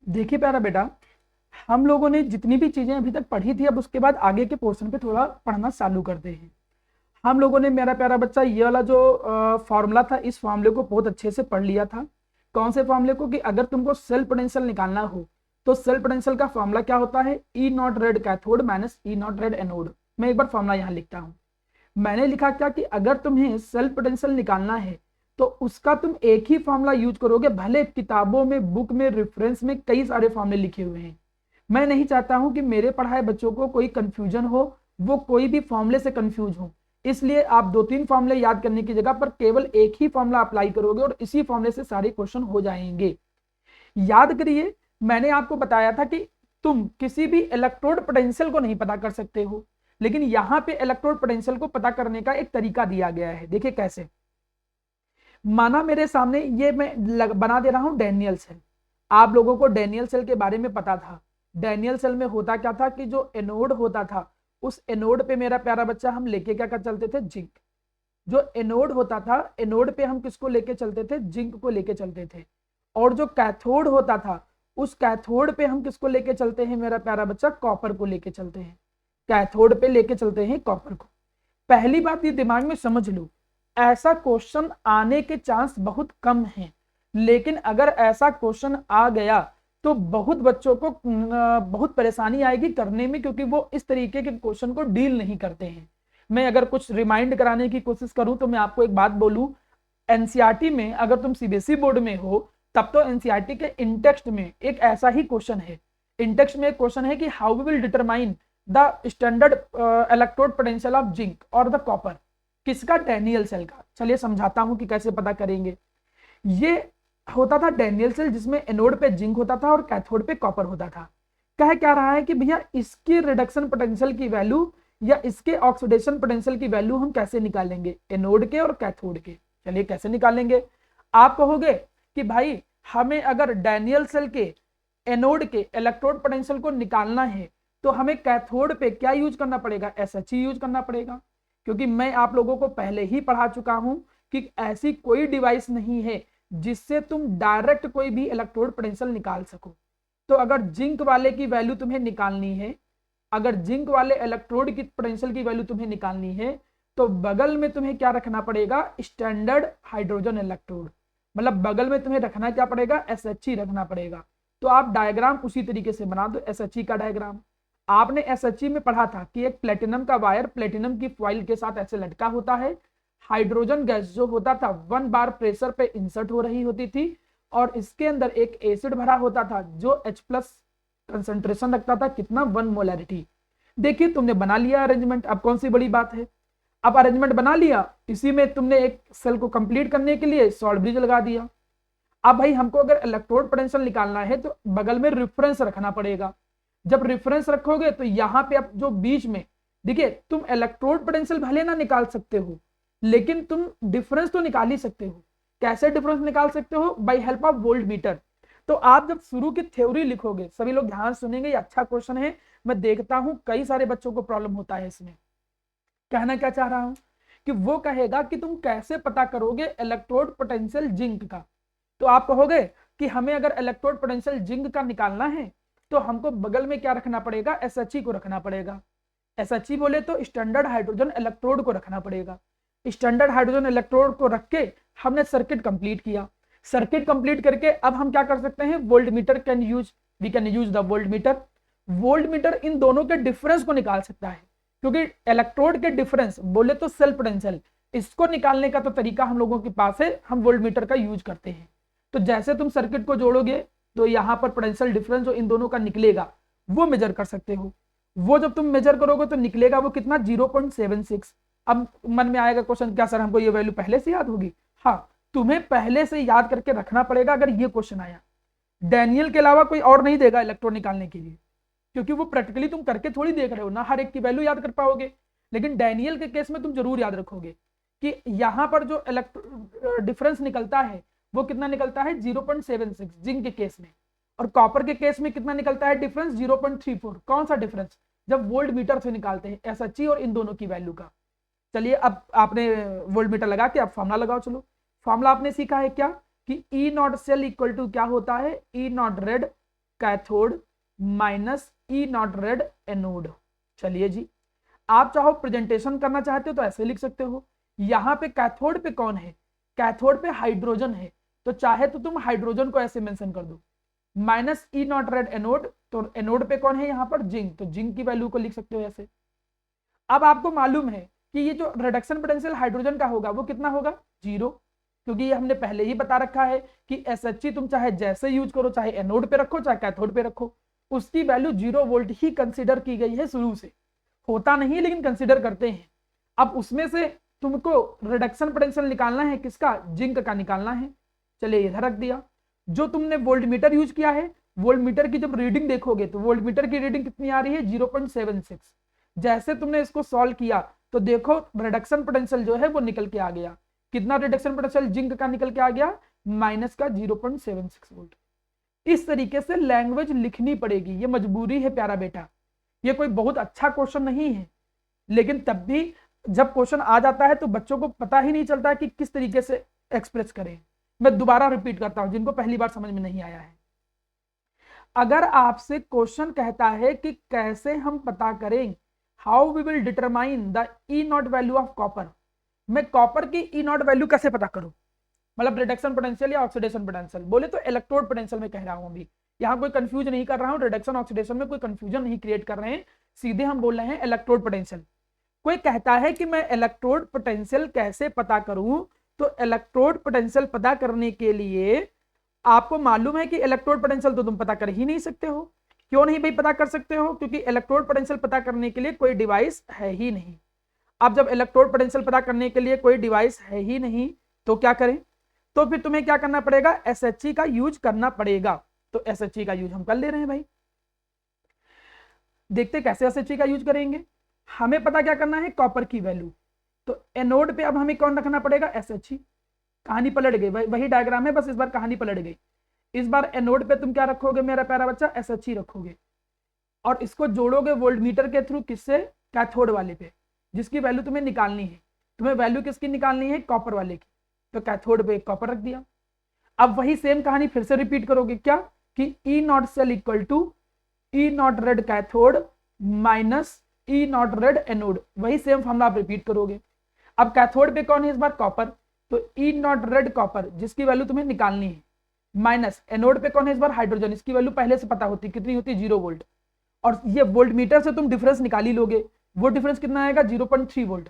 देखिए प्यारा बेटा, हम लोगों ने जितनी भी चीजें अभी तक पढ़ी थी, अब उसके बाद आगे के पोर्शन पे थोड़ा पढ़ना चालू करते हैं। हम लोगों ने, मेरा प्यारा बच्चा, ये वाला जो फॉर्मूला था, इस फॉर्मूले को बहुत अच्छे से पढ़ लिया था। कौन से फॉर्मूले को? कि अगर तुमको सेल्फ पोटेंशियल निकालना हो तो सेल्फ पोटेंशियल का फॉर्मूला क्या होता है? E not red cathode minus E not red anode. मैं एक बार फॉर्मूला यहाँ लिखता हूँ। मैंने लिखा क्या कि अगर तुम्हें सेल्फ पोटेंशियल निकालना है तो उसका तुम एक ही फॉर्मूला यूज करोगे, भले किताबों में, बुक में, रेफरेंस में कई सारे फॉर्मूले लिखे हुए हैं। मैं नहीं चाहता हूं कि मेरे पढ़ाए बच्चों को कोई कंफ्यूजन हो, वो कोई भी फॉर्मूले से कंफ्यूज हो। इसलिए आप दो तीन फॉर्मूले याद करने की जगह पर केवल एक ही फॉर्मूला अप्लाई करोगे और इसी फॉर्मूले से सारे क्वेश्चन हो जाएंगे। याद करिए, मैंने आपको बताया था कि तुम किसी भी इलेक्ट्रोड पोटेंशियल को नहीं पता कर सकते हो, लेकिन यहां पे इलेक्ट्रोड पोटेंशियल को पता करने का एक तरीका दिया गया है। देखिए कैसे। माना मेरे सामने ये मैं बना दे रहा हूं डैनियल सेल। आप लोगों को डैनियल सेल के बारे में पता था। डैनियल सेल में होता क्या था कि जो एनोड होता था, उस एनोड पे मेरा प्यारा बच्चा हम लेके क्या कर चलते थे? जिंक। जो एनोड होता था, एनोड पे हम किसको लेके चलते थे? जिंक को लेके चलते थे। और जो कैथोड होता था, उस कैथोड पे हम किसको लेके चलते हैं मेरा प्यारा बच्चा? कॉपर को लेके चलते हैं। कैथोड पे लेके चलते हैं कॉपर को। पहली बात ये दिमाग में समझ लो, ऐसा क्वेश्चन आने के चांस बहुत कम हैं, लेकिन अगर ऐसा क्वेश्चन आ गया तो बहुत बच्चों को बहुत परेशानी आएगी करने में, क्योंकि वो इस तरीके के क्वेश्चन को डील नहीं करते हैं। मैं अगर कुछ रिमाइंड कराने की कोशिश करूं तो मैं आपको एक बात बोलूं, एनसीईआरटी में, अगर तुम सीबीएसई बोर्ड में हो तब तो एनसीईआरटी के इंटेक्स्ट में एक ऐसा ही क्वेश्चन है। इंटेक्स्ट में एक क्वेश्चन है कि how we will determine the standard electrode potential of zinc और द कॉपर। किसका? डैनियल सेल का। चलिए समझाता हूं कि कैसे पता करेंगे। ये होता था डैनियल सेल, जिसमें एनोड पे जिंक होता था और कैथोड पे कॉपर होता था। कह क्या रहा है कि भैया इसकी रिडक्शन पोटेंशियल की वैल्यू या इसके ऑक्सीडेशन पोटेंशियल की वैल्यू हम कैसे निकालेंगे? एनोड के और कैथोड के। चलिए कैसे निकालेंगे? आप कहोगे कि भाई हमें अगर डैनियल सेल के एनोड के इलेक्ट्रोड पोटेंशियल को निकालना है तो हमें कैथोड पे क्या यूज करना पड़ेगा? एसएचई यूज करना पड़ेगा। क्योंकि मैं आप लोगों को पहले ही पढ़ा चुका हूं कि ऐसी कोई डिवाइस नहीं है जिससे तुम डायरेक्ट कोई भी इलेक्ट्रोड पोटेंशियल निकाल सको। तो अगर जिंक वाले की वैल्यू तुम्हें निकालनी है, अगर जिंक वाले इलेक्ट्रोड की पोटेंशियल की वैल्यू तुम्हें निकालनी है, तो बगल में तुम्हें क्या रखना पड़ेगा? Standard hydrogen electrode. मतलब बगल में तुम्हें रखना क्या पड़ेगा? एसएचई रखना पड़ेगा। तो आप डायग्राम उसी तरीके से बना दो, एसएचई का डायग्राम। आपने एसएचई में पढ़ा था कि एक प्लेटिनम का वायर प्लेटिनम की फॉइल के साथ ऐसे लटका होता है। हाइड्रोजन गैस जो होता था 1 बार प्रेशर पे इंसर्ट हो रही होती थी, और इसके अंदर एक एसिड भरा होता था जो H+ कंसंट्रेशन रखता था। कितना? 1 मोलैरिटी। देखिए तुमने बना लिया अरेंजमेंट, अब कौन सी बड़ी बात है। अब अरेंजमेंट बना लिया, इसी में तुमने एक सेल को कंप्लीट करने के लिए सॉल्ट ब्रिज लगा दिया। अब भाई हमको अगर इलेक्ट्रोड पोटेंशियल निकालना है तो बगल में रेफरेंस रखना पड़ेगा। जब रेफरेंस रखोगे तो यहां पे अब जो बीच में, देखिए तुम इलेक्ट्रोड पोटेंशियल भले ना निकाल सकते हो, लेकिन तुम डिफरेंस तो निकाल ही सकते हो। कैसे डिफरेंस निकाल सकते हो? By help of voltmeter. तो आप जब शुरू की थ्योरी लिखोगे, सभी लोग ध्यान सुनेंगे, ये अच्छा क्वेश्चन है। मैं देखता हूं कई सारे बच्चों को प्रॉब्लम होता है इसमें। कहना क्या चाह रहा हूं कि वो कहेगा कि तुम कैसे पता करोगे इलेक्ट्रोड पोटेंशियल जिंक का। तो आप कहोगे कि हमें अगर इलेक्ट्रोड पोटेंशियल जिंक का निकालना है तो हमको बगल में क्या रखना पड़ेगा? एसएचई को रखना पड़ेगा। एसएचई बोले तो स्टैंडर्ड हाइड्रोजन इलेक्ट्रोड को रखना पड़ेगा। स्टैंडर्ड हाइड्रोजन इलेक्ट्रोड को रख के हमने सर्किट कंप्लीट किया। सर्किट कंप्लीट करके अब हम क्या कर सकते हैं? Volt meter can use, we can use the volt meter. Volt meter इन दोनों के डिफरेंस को निकाल सकता है, क्योंकि इलेक्ट्रोड के डिफरेंस बोले तो सेल्फ पोटेंशियल, इसको निकालने का तो तरीका हम लोगों के पास है, हम वोल्ट मीटर का यूज करते हैं। तो जैसे तुम सर्किट को जोड़ोगे तो यहां पर पोटेंशियल डिफरेंस जो इन दोनों का निकलेगा वो मेजर कर सकते हो। वो जब तुम मेजर करोगे तो निकलेगा वो कितना? 0.76। अब मन में आएगा क्वेश्चन, क्या सर हमको ये वैल्यू पहले से याद होगी? हाँ, तुम्हें पहले से याद करके रखना पड़ेगा अगर ये क्वेश्चन आया। डैनियल के अलावा कोई और नहीं देगा इलेक्ट्रॉन निकालने के लिए, क्योंकि वो प्रैक्टिकली तुम करके थोड़ी देख रहे हो ना, हर एक की वैल्यू याद कर पाओगे। लेकिन डैनियल के केस में तुम जरूर याद रखोगे कि यहां पर जो डिफरेंस निकलता है वो कितना निकलता है? 0.76 जिंक के केस में। और कॉपर के केस में कितना निकलता है डिफरेंस? 0.34। कौन सा डिफरेंस? जब वोल्ट मीटर से निकालते हैं एसएचई और इन दोनों की वैल्यू का। चलिए अब आपने वोल्ट मीटर लगा के अब फॉर्मूला लगाओ। चलो, फॉर्मूला आपने सीखा है क्या? कि E not cell equal to क्या होता है, E not red cathode minus E not red anode. चलिए जी, आप चाहो प्रेजेंटेशन करना चाहते हो तो ऐसे लिख सकते हो, यहां पे कैथोड पे कौन है, कैथोड पे हाइड्रोजन है, तो चाहे तो तुम हाइड्रोजन को ऐसे मेंशन कर दो, minus E not red anode, तो एनोड पे कौन है यहाँ पर, जिंक, तो जिंक की वैल्यू को लिख सकते हो ऐसे। अब आपको मालूम है कि ये जो रिडक्शन पोटेंशियल हाइड्रोजन का होगा वो कितना होगा, 0, क्योंकि ये हमने पहले ही बता रखा है कि SHE तुम चाहे जैसे यूज करो, चाहे एनोड पे रखो चाहे कैथोड पे रखो, उसकी वैल्यू 0 वोल्ट ही कंसिडर की गई है शुरू से, होता नहीं लेकिन कंसिडर करते हैं। अब उसमें से तुमको रिडक्शन पोटेंशियल निकालना है, किसका, जिंक का निकालना है। चलिए इधर रख दिया। जो तुमने वोल्टमीटर यूज किया है, वोल्टमीटर की जब रीडिंग देखोगे तो वोल्टमीटर की रीडिंग कितनी आ रही है, 0.76। जैसे तुमने इसको सॉल्व किया तो देखो रिडक्शन पोटेंशियल जो है वो निकल के आ गया, कितना रिडक्शन पोटेंशियल जिंक का निकल के आ गया, माइनस का 0.76 वोल्ट। इस तरीके से लैंग्वेज लिखनी पड़ेगी, ये मजबूरी है प्यारा बेटा। ये कोई बहुत अच्छा क्वेश्चन नहीं है, लेकिन तब भी जब क्वेश्चन आ जाता है तो बच्चों को पता ही नहीं चलता है कि किस तरीके से एक्सप्रेस करें। मैं दोबारा रिपीट करता हूं जिनको पहली बार समझ में नहीं आया है। अगर आपसे क्वेश्चन कहता है कि कैसे हम पता करें, how we will determine the E naught value of copper, मैं कॉपर की ई नॉट वैल्यू कैसे पता करूं, मतलब रिडक्शन पोटेंशियल या ऑक्सीडेशन पोटेंशियल, बोले तो इलेक्ट्रोड पोटेंशियल में कह रहा हूं अभी, यहां कोई कंफ्यूज नहीं कर रहा हूं, रिडक्शन ऑक्सीडेशन में कोई कंफ्यूजन नहीं क्रिएट कर रहे हैं, सीधे हम बोल रहे हैं इलेक्ट्रोड पोटेंशियल। कोई कहता है कि मैं इलेक्ट्रोड पोटेंशियल कैसे पता करूं, तो इलेक्ट्रोड पोटेंशियल पता करने के लिए आपको मालूम है कि इलेक्ट्रोड पोटेंशियल तो तुम पता कर ही नहीं सकते हो। क्यों नहीं भाई पता कर सकते हो, क्योंकि इलेक्ट्रोड पोटेंशियल पता करने के लिए कोई डिवाइस है ही नहीं। अब जब इलेक्ट्रोड पोटेंशियल पता करने के लिए कोई डिवाइस है ही नहीं तो क्या करें, तो फिर तुम्हें क्या करना पड़ेगा, SHE का यूज करना पड़ेगा। तो SHE का यूज हम कर ले रहे हैं भाई, देखते कैसे SHE का यूज करेंगे। हमें पता क्या करना है, कॉपर की वैल्यू, तो एनोड पे अब हमें कौन रखना पड़ेगा, SHE। कहानी पलट गई, वही डायग्राम है, बस इस बार कहानी पलट गई। इस बार एनोड पे तुम क्या रखोगे मेरा प्यारा बच्चा, SHE रखोगे, और इसको जोड़ोगे वोल्टमीटर के थ्रू, किससे, कैथोड वाले पे, जिसकी वैल्यू तुम्हें निकालनी है। तुम्हें वैल्यू किसकी निकालनी है, कॉपर वाले की, तो कैथोड पे कॉपर रख दिया। अब वही सेम कहानी फिर से रिपीट करोगे, क्या कि E not cell equal to E not red cathode minus E not red anode, वही सेम फॉर्मूला आप रिपीट करोगे। अब कैथोड पे कौन है इस बार, कॉपर, तो ई नॉट रेड कॉपर जिसकी वैल्यू तुम्हें निकालनी है, माइनस एनोड पे कौन है इस बार, हाइड्रोजन, इसकी वैल्यू पहले से पता होती, कितनी होती, 0 वोल्ट, और ये वोल्ट मीटर से तुम डिफरेंस निकाल ही लोगे, वो डिफरेंस कितना आएगा, 0.3 वोल्ट।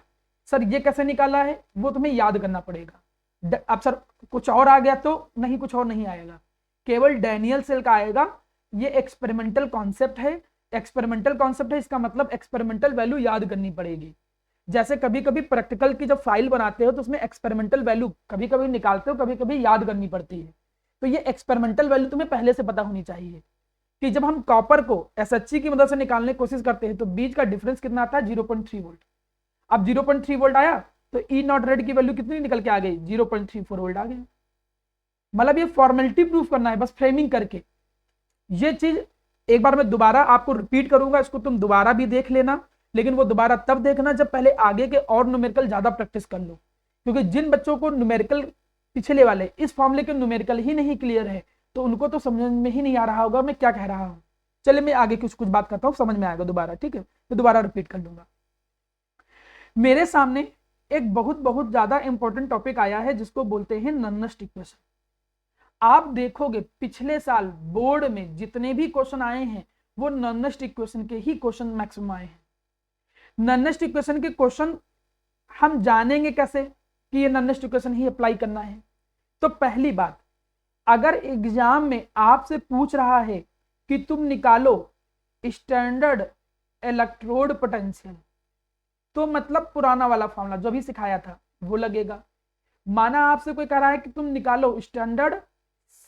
सर ये कैसे निकाला है, वो तुम्हें याद करना पड़ेगा। अब सर कुछ और आ गया तो नहीं, कुछ और नहीं आएगा, केवल डैनियल सेल का आएगा। ये एक्सपेरिमेंटल कॉन्सेप्ट है, एक्सपेरिमेंटल कॉन्सेप्ट है, इसका मतलब एक्सपेरिमेंटल वैल्यू याद करनी पड़ेगी। जैसे कभी कभी प्रैक्टिकल की जब फाइल बनाते हो तो उसमें एक्सपेरिमेंटल वैल्यू कभी कभी निकालते हो, कभी कभी याद करनी पड़ती है, तो ये एक्सपेरिमेंटल वैल्यू तुम्हें पहले से पता होनी चाहिए कि जब हम कॉपर को SHE की मदद से निकालने की कोशिश करते हैं तो बीच का डिफरेंस कितना आता है, 0.3 वोल्ट। अब 0.3 वोल्ट आया तो ई नॉट रेड की वैल्यू कितनी निकल के आ गई, 0.34 वोल्ट आ गया। मतलब ये फॉर्मेलिटी प्रूफ करना है बस फ्रेमिंग करके। ये चीज एक बार मैं दोबारा आपको रिपीट करूंगा, इसको तुम दोबारा भी देख लेना, लेकिन वो दोबारा तब देखना जब पहले आगे के और न्यूमेरिकल ज्यादा प्रैक्टिस कर लो, क्योंकि जिन बच्चों को न्यूमेरिकल पिछले वाले इस फॉर्मूले के न्यूमेरिकल ही नहीं क्लियर है तो उनको तो समझ में ही नहीं आ रहा होगा मैं क्या कह रहा हूं। चलिए मैं आगे कुछ कुछ बात करता हूं, समझ में आएगा दोबारा, ठीक है, तो दोबारा रिपीट कर लूंगा। मेरे सामने एक बहुत बहुत ज्यादा इंपॉर्टेंट टॉपिक आया है जिसको बोलते हैं नॉनस्ट इक्वेशन। आप देखोगे पिछले साल बोर्ड में जितने भी क्वेश्चन आए हैं वो नॉनस्ट इक्वेशन के ही क्वेश्चन मैक्सिमम आए हैं। नॉनस्ट इक्वेशन के क्वेश्चन हम जानेंगे कैसे कि ये नॉनस्ट इक्वेशन ही अप्लाई करना है। तो पहली बात, अगर एग्जाम में आपसे पूछ रहा है कि तुम निकालो स्टैंडर्ड इलेक्ट्रोड पोटेंशियल, तो मतलब पुराना वाला फॉर्मूला जो भी सिखाया था वो लगेगा। माना आपसे कोई कह रहा है कि तुम निकालो स्टैंडर्ड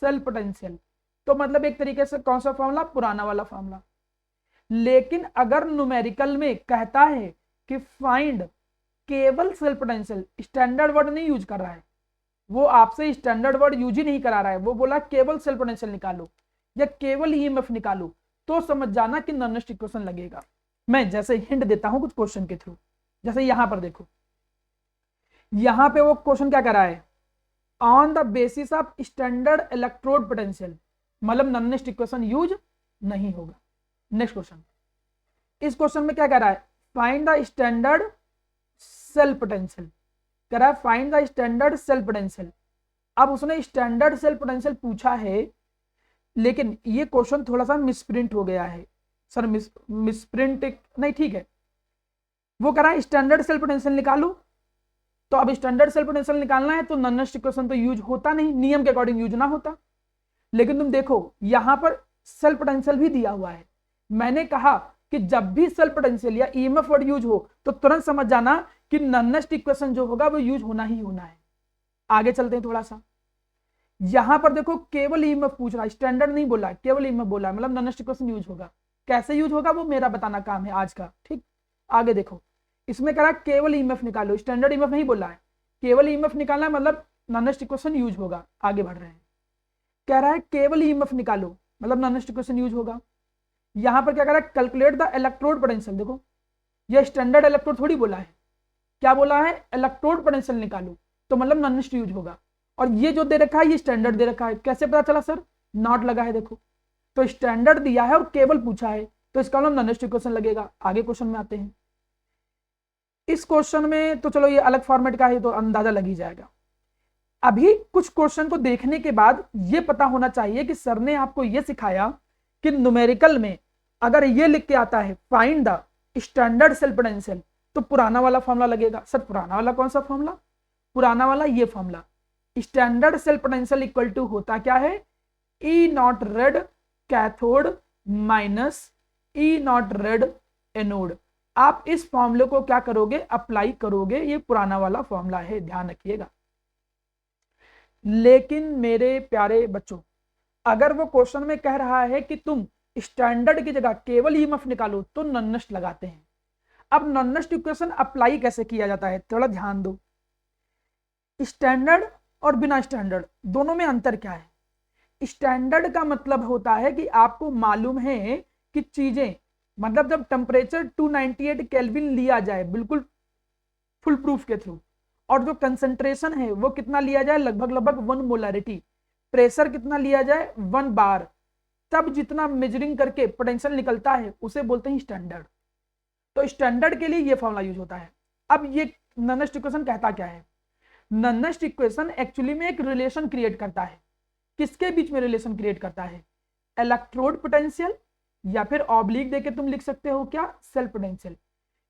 सेल पोटेंशियल, तो मतलब एक तरीके से कौन सा फॉर्मूला, पुराना वाला फॉर्मूला। लेकिन अगर न्यूमेरिकल में कहता है कि फाइंड केवल सेल पोटेंशियल, स्टैंडर्ड वर्ड नहीं यूज कर रहा है, वो आपसे स्टैंडर्ड वर्ड यूज ही नहीं करा रहा है, वो बोला केवल सेल पोटेंशियल निकालो या केवल ईएमएफ निकालो, तो समझ जाना कि नॉनस्ट इक्वेशन लगेगा। मैं जैसे हिंट देता हूं कुछ क्वेश्चन के थ्रू, जैसे यहां पर देखो, यहां पे वो क्वेश्चन क्या कर रहा है, on the basis of standard electrode potential, मतलब नॉनेस्ट इक्वेशन यूज नहीं होगा। नेक्स्ट क्वेश्चन, इस क्वेश्चन में क्या कह रहा है, find the standard cell potential, कह रहा है find the standard cell potential. अब उसने स्टैंडर्ड सेल पोटेंशियल पूछा है, लेकिन ये क्वेश्चन थोड़ा सा मिसप्रिंट हो गया है सर, मिसप्रिंट नहीं, ठीक है। वो कह रहा है स्टैंडर्ड सेल पोटेंशियल निकालो, तो अब स्टैंडर्ड सेल पोटेंशियल निकालना है तो नॉनेस्ट इक्वेशन तो यूज होता नहीं, नियम के अकॉर्डिंग यूज ना होता। लेकिन तुम देखो यहां पर सेल पोटेंशियल भी दिया हुआ है। मैंने कहा कि जब भी सेल पोटेंशियल या ईएमएफ वर्ड यूज हो तो तुरंत समझ जाना कि नॉनेस्ट इक्वेशन जो होगा वो यूज होना ही होना है। आगे चलते हैं थोड़ा सा, यहां पर देखो केवल ईएमएफ पूछ रहा है, स्टैंडर्ड नहीं बोला, केवल ईएमएफ बोला, मतलब नॉनेस्ट इक्वेशन यूज होगा। कैसे यूज होगा वो मेरा बताना काम है आज का, ठीक। आगे देखो, इसमें कह रहा है केवल ईएमएफ निकालो, स्टैंडर्ड ईएमएफ नहीं बोला है, केवल ईएमएफ निकालना है, मतलब नॉनेस्ट इक्वेशन यूज होगा। आगे बढ़ रहे हैं, कह रहा है केवल ईएमएफ निकालो, मतलब नॉनेस्ट इक्वेशन यूज होगा। यहां पर क्या कह रहा है, कैलकुलेट द इलेक्ट्रोड पोटेंशियल। देखो ये स्टैंडर्ड इलेक्ट्रोड थोड़ी बोला है, क्या बोला है, इलेक्ट्रोड पोटेंशियल निकालो, तो मतलब नॉनेस्ट यूज होगा। और ये जो दे रखा है ये स्टैंडर्ड दे रखा है, कैसे पता चला सर, नॉट लगा है देखो, तो स्टैंडर्ड दिया है और केवल पूछा है, तो इसका मतलब नॉनेस्ट इक्वेशन लगेगा। आगे क्वेश्चन में आते हैं, इस क्वेश्चन में तो चलो ये अलग फॉर्मेट का है तो अंदाजा लग ही जाएगा। अभी कुछ क्वेश्चन को देखने के बाद ये पता होना चाहिए कि सर ने आपको ये सिखाया कि न्यूमेरिकल में अगर ये लिख के आता है find the standard cell potential, तो पुराना वाला फॉर्मूला लगेगा। सर पुराना वाला कौन सा फॉर्मूला, पुराना वाला ये formula, standard cell potential equal to होता क्या है, E not red cathode minus E not red anode. आप इस फॉर्मूले को क्या करोगे, अप्लाई करोगे, ये पुराना वाला फॉर्मूला है, ध्यान रखिएगा। लेकिन मेरे प्यारे बच्चों, अगर वो क्वेश्चन में कह रहा है कि तुम स्टैंडर्ड की जगह केवल ईएमएफ निकालो तो नॉनेस्ट लगाते हैं। अब नॉनेस्ट इक्वेशन अप्लाई कैसे किया जाता है, थोड़ा ध्यान दो। स्टैंडर्ड और बिना स्टैंडर्ड दोनों में अंतर क्या है। स्टैंडर्ड का मतलब होता है कि आपको मालूम है कि चीजें, मतलब जब टेम्परेचर 298 केल्विन लिया जाए बिल्कुल फुल प्रूफ के थ्रू, और जो कंसंट्रेशन है वो कितना लिया जाए, लगभग लगभग 1 मोलरिटी, प्रेशर कितना लिया जाए 1 बार, तब जितना मेजरिंग करके पोटेंशियल निकलता है उसे बोलते हैं स्टैंडर्ड। तो स्टैंडर्ड के लिए ये फॉर्मूला यूज होता है। अब ये नॉनेस्ट इक्वेशन कहता क्या है, नॉनेस्ट इक्वेशन एक्चुअली में एक रिलेशन क्रिएट करता है। किसके बीच में रिलेशन क्रिएट करता है, इलेक्ट्रोड पोटेंशियल, या फिर ऑब्लिक देके तुम लिख सकते हो क्या, सेल पोटेंशियल।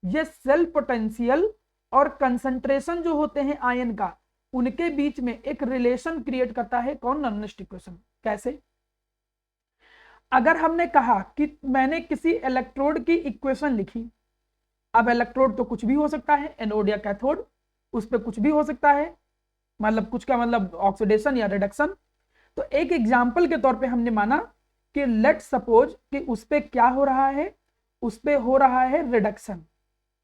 ये सेल पोटेंशियल और कंसंट्रेशन जो होते हैं आयन का, उनके बीच में एक रिलेशन क्रिएट करता है कौन, नॉनेस्ट इक्वेशन। कैसे, अगर हमने कहा कि मैंने किसी इलेक्ट्रोड की इक्वेशन लिखी, अब इलेक्ट्रोड तो कुछ भी हो सकता है, एनोड या कैथोड, उस पर कुछ भी हो सकता है, मतलब कुछ का मतलब ऑक्सीडेशन या रिडक्शन। तो एक एग्जाम्पल के तौर पे हमने माना कि लेट सपोज कि उस पर क्या हो रहा है, उस पर हो रहा है रिडक्शन,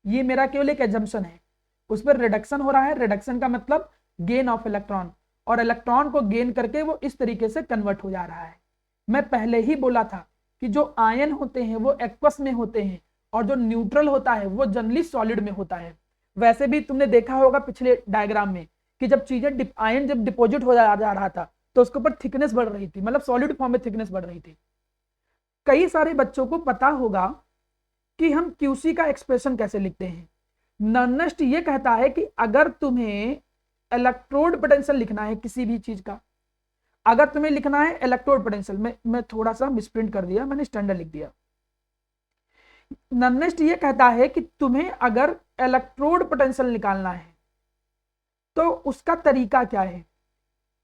ये मेरा केवल एक एजम्पशन है, उस पर रिडक्शन हो रहा है। रिडक्शन का मतलब गेन ऑफ इलेक्ट्रॉन, और इलेक्ट्रॉन को गेन करके वो इस तरीके से कन्वर्ट हो जा रहा है। मैं पहले ही बोला था कि जो आयन होते हैं वो एक्वस में होते हैं, और जो न्यूट्रल होता है वो जनरली सॉलिड में होता है। वैसे भी तुमने देखा होगा पिछले डायग्राम में कि जब चीजें आयन जब डिपोजिट हो जा रहा था तो उसके ऊपर थिकनेस बढ़ रही थी, मतलब सॉलिड फॉर्म में थिकनेस बढ़ रही थी। कई सारे बच्चों को पता होगा कि हम क्यूसी का एक्सप्रेशन कैसे लिखते हैं। नॉनेस्ट ये कहता है कि अगर तुम्हें इलेक्ट्रोड पोटेंशियल लिखना है किसी भी चीज का, अगर तुम्हें लिखना है इलेक्ट्रोड पोटेंशियल, मैं थोड़ा सा मिसप्रिंट कर दिया, मैंने स्टैंडर्ड लिख दिया। नॉनेस्ट ये कहता है कि तुम्हें अगर इलेक्ट्रोड पोटेंशियल निकालना है तो उसका तरीका क्या है,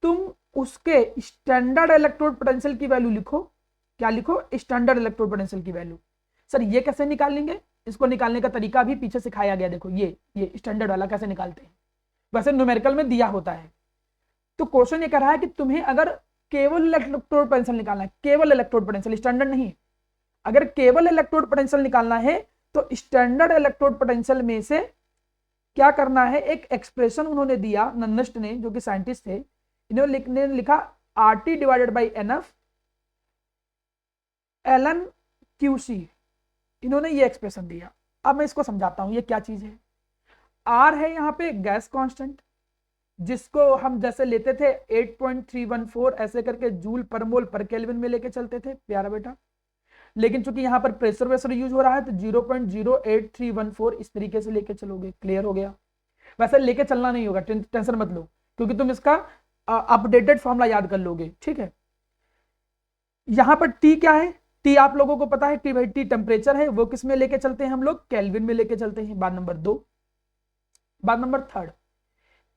तुम उसके स्टैंडर्ड इलेक्ट्रोड पोटेंशियल की वैल्यू लिखो। क्या लिखो, स्टैंडर्ड इलेक्ट्रोड पोटेंशियल की वैल्यू। सर ये कैसे निकालेंगे, इसको निकालने का तरीका भी पीछे सिखाया गया, देखो ये स्टैंडर्ड वाला कैसे निकालते हैं, वैसे न्यूमेरिकल में दिया होता है। तो क्वेश्चन ये कह रहा है कि तुम्हें अगर केवल इलेक्ट्रोड पोटेंशियल निकालना है, केवल इलेक्ट्रोड पोटेंशियल, स्टैंडर्ड नहीं, अगर केवल इलेक्ट्रोड पोटेंशियल निकालना है तो स्टैंडर्ड इलेक्ट्रोड पोटेंशियल में से क्या करना है, एक एक्सप्रेशन उन्होंने दिया, नॉनेस्ट ने, जो कि साइंटिस्ट थे, इन्होंने लिखा RT divided by NF ln QC, इन्होंने ये एक्सप्रेशन दिया। अब मैं इसको समझाता हूं ये क्या चीज है। R है यहाँ पे गैस कांस्टेंट, जिसको हम जैसे लेते थे 8.314 ऐसे करके जूल पर मोल पर केल्विन में लेके चलते थे प्यारा बेटा, लेकिन चूंकि यहाँ पर प्रेशर वेसर यूज हो रहा है तो 0.08314 इस तरीके से लेके चलोगे। क्लियर हो गया? वैसे लेके चलना नहीं होगा, टेंशन मत लो, क्योंकि तुम इसका अपडेटेड फॉर्मूला याद कर लोगे। ठीक है, यहां पर टी क्या है? टी आप लोगों को पता है कि भाई टी टेम्परेचर है, वो किस में लेके चलते हैं हम लोग? केल्विन में लेके चलते हैं। बात नंबर 2। बात नंबर 3,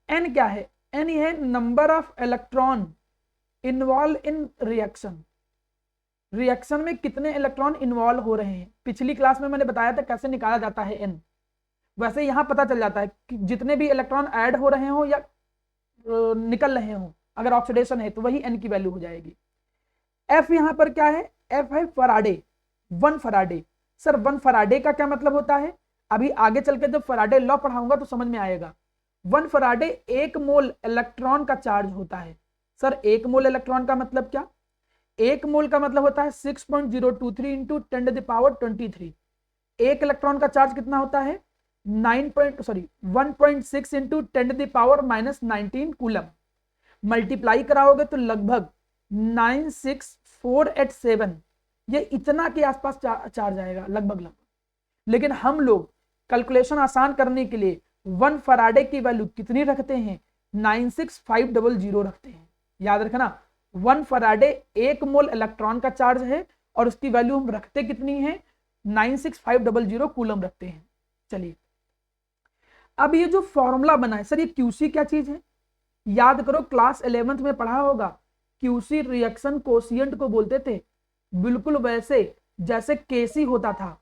एन क्या है? एन है number of electron involve in reaction. Reaction में कितने इलेक्ट्रॉन इन्वॉल्व हो रहे हैं। पिछली क्लास में मैंने बताया था कैसे निकाला जाता है एन, वैसे यहां पता चल जाता है कि जितने भी इलेक्ट्रॉन ऐड हो रहे हो या निकल रहे हो, अगर ऑक्सीडेशन है तो वही एन की वैल्यू हो जाएगी। एफ यहां पर क्या है? एफ है फराडे, 1 फराडे। सर 1 फराडे का क्या मतलब होता है? अभी आगे चल के जब फराडे लॉ पढ़ाऊंगा तो समझ में आएगा। 1 फराडे 1 मोल इलेक्ट्रॉन का चार्ज होता है। सर 1 मोल इलेक्ट्रॉन का मतलब क्या? 1 मोल का मतलब होता है 6.023 इंटू 10⁻23। एक इलेक्ट्रॉन का चार्ज कितना होता है? 1.6 इंटू 10⁻⁻19 कूलम। मल्टीप्लाई कराओगे तो लगभग 96487, ये इतना के आसपास चार्ज आएगा लगभग। लेकिन हम लोग कैलकुलेशन आसान करने के लिए 1 फराडे की वैल्यू कितनी रखते हैं? 96500 रखते हैं। याद रखना, 1 फराडे 1 मोल इलेक्ट्रॉन का चार्ज है और उसकी वैल्यू हम रखते कितनी है? 96500 कूलम रखते हैं। चलिए, अब ये जो फॉर्मूला बना है, सर ये क्यूसी क्या चीज है? याद करो, क्लास 11th में पढ़ा होगा, क्यूसी रिएक्शन कोशिएंट को बोलते थे। बिल्कुल वैसे जैसे केसी होता था।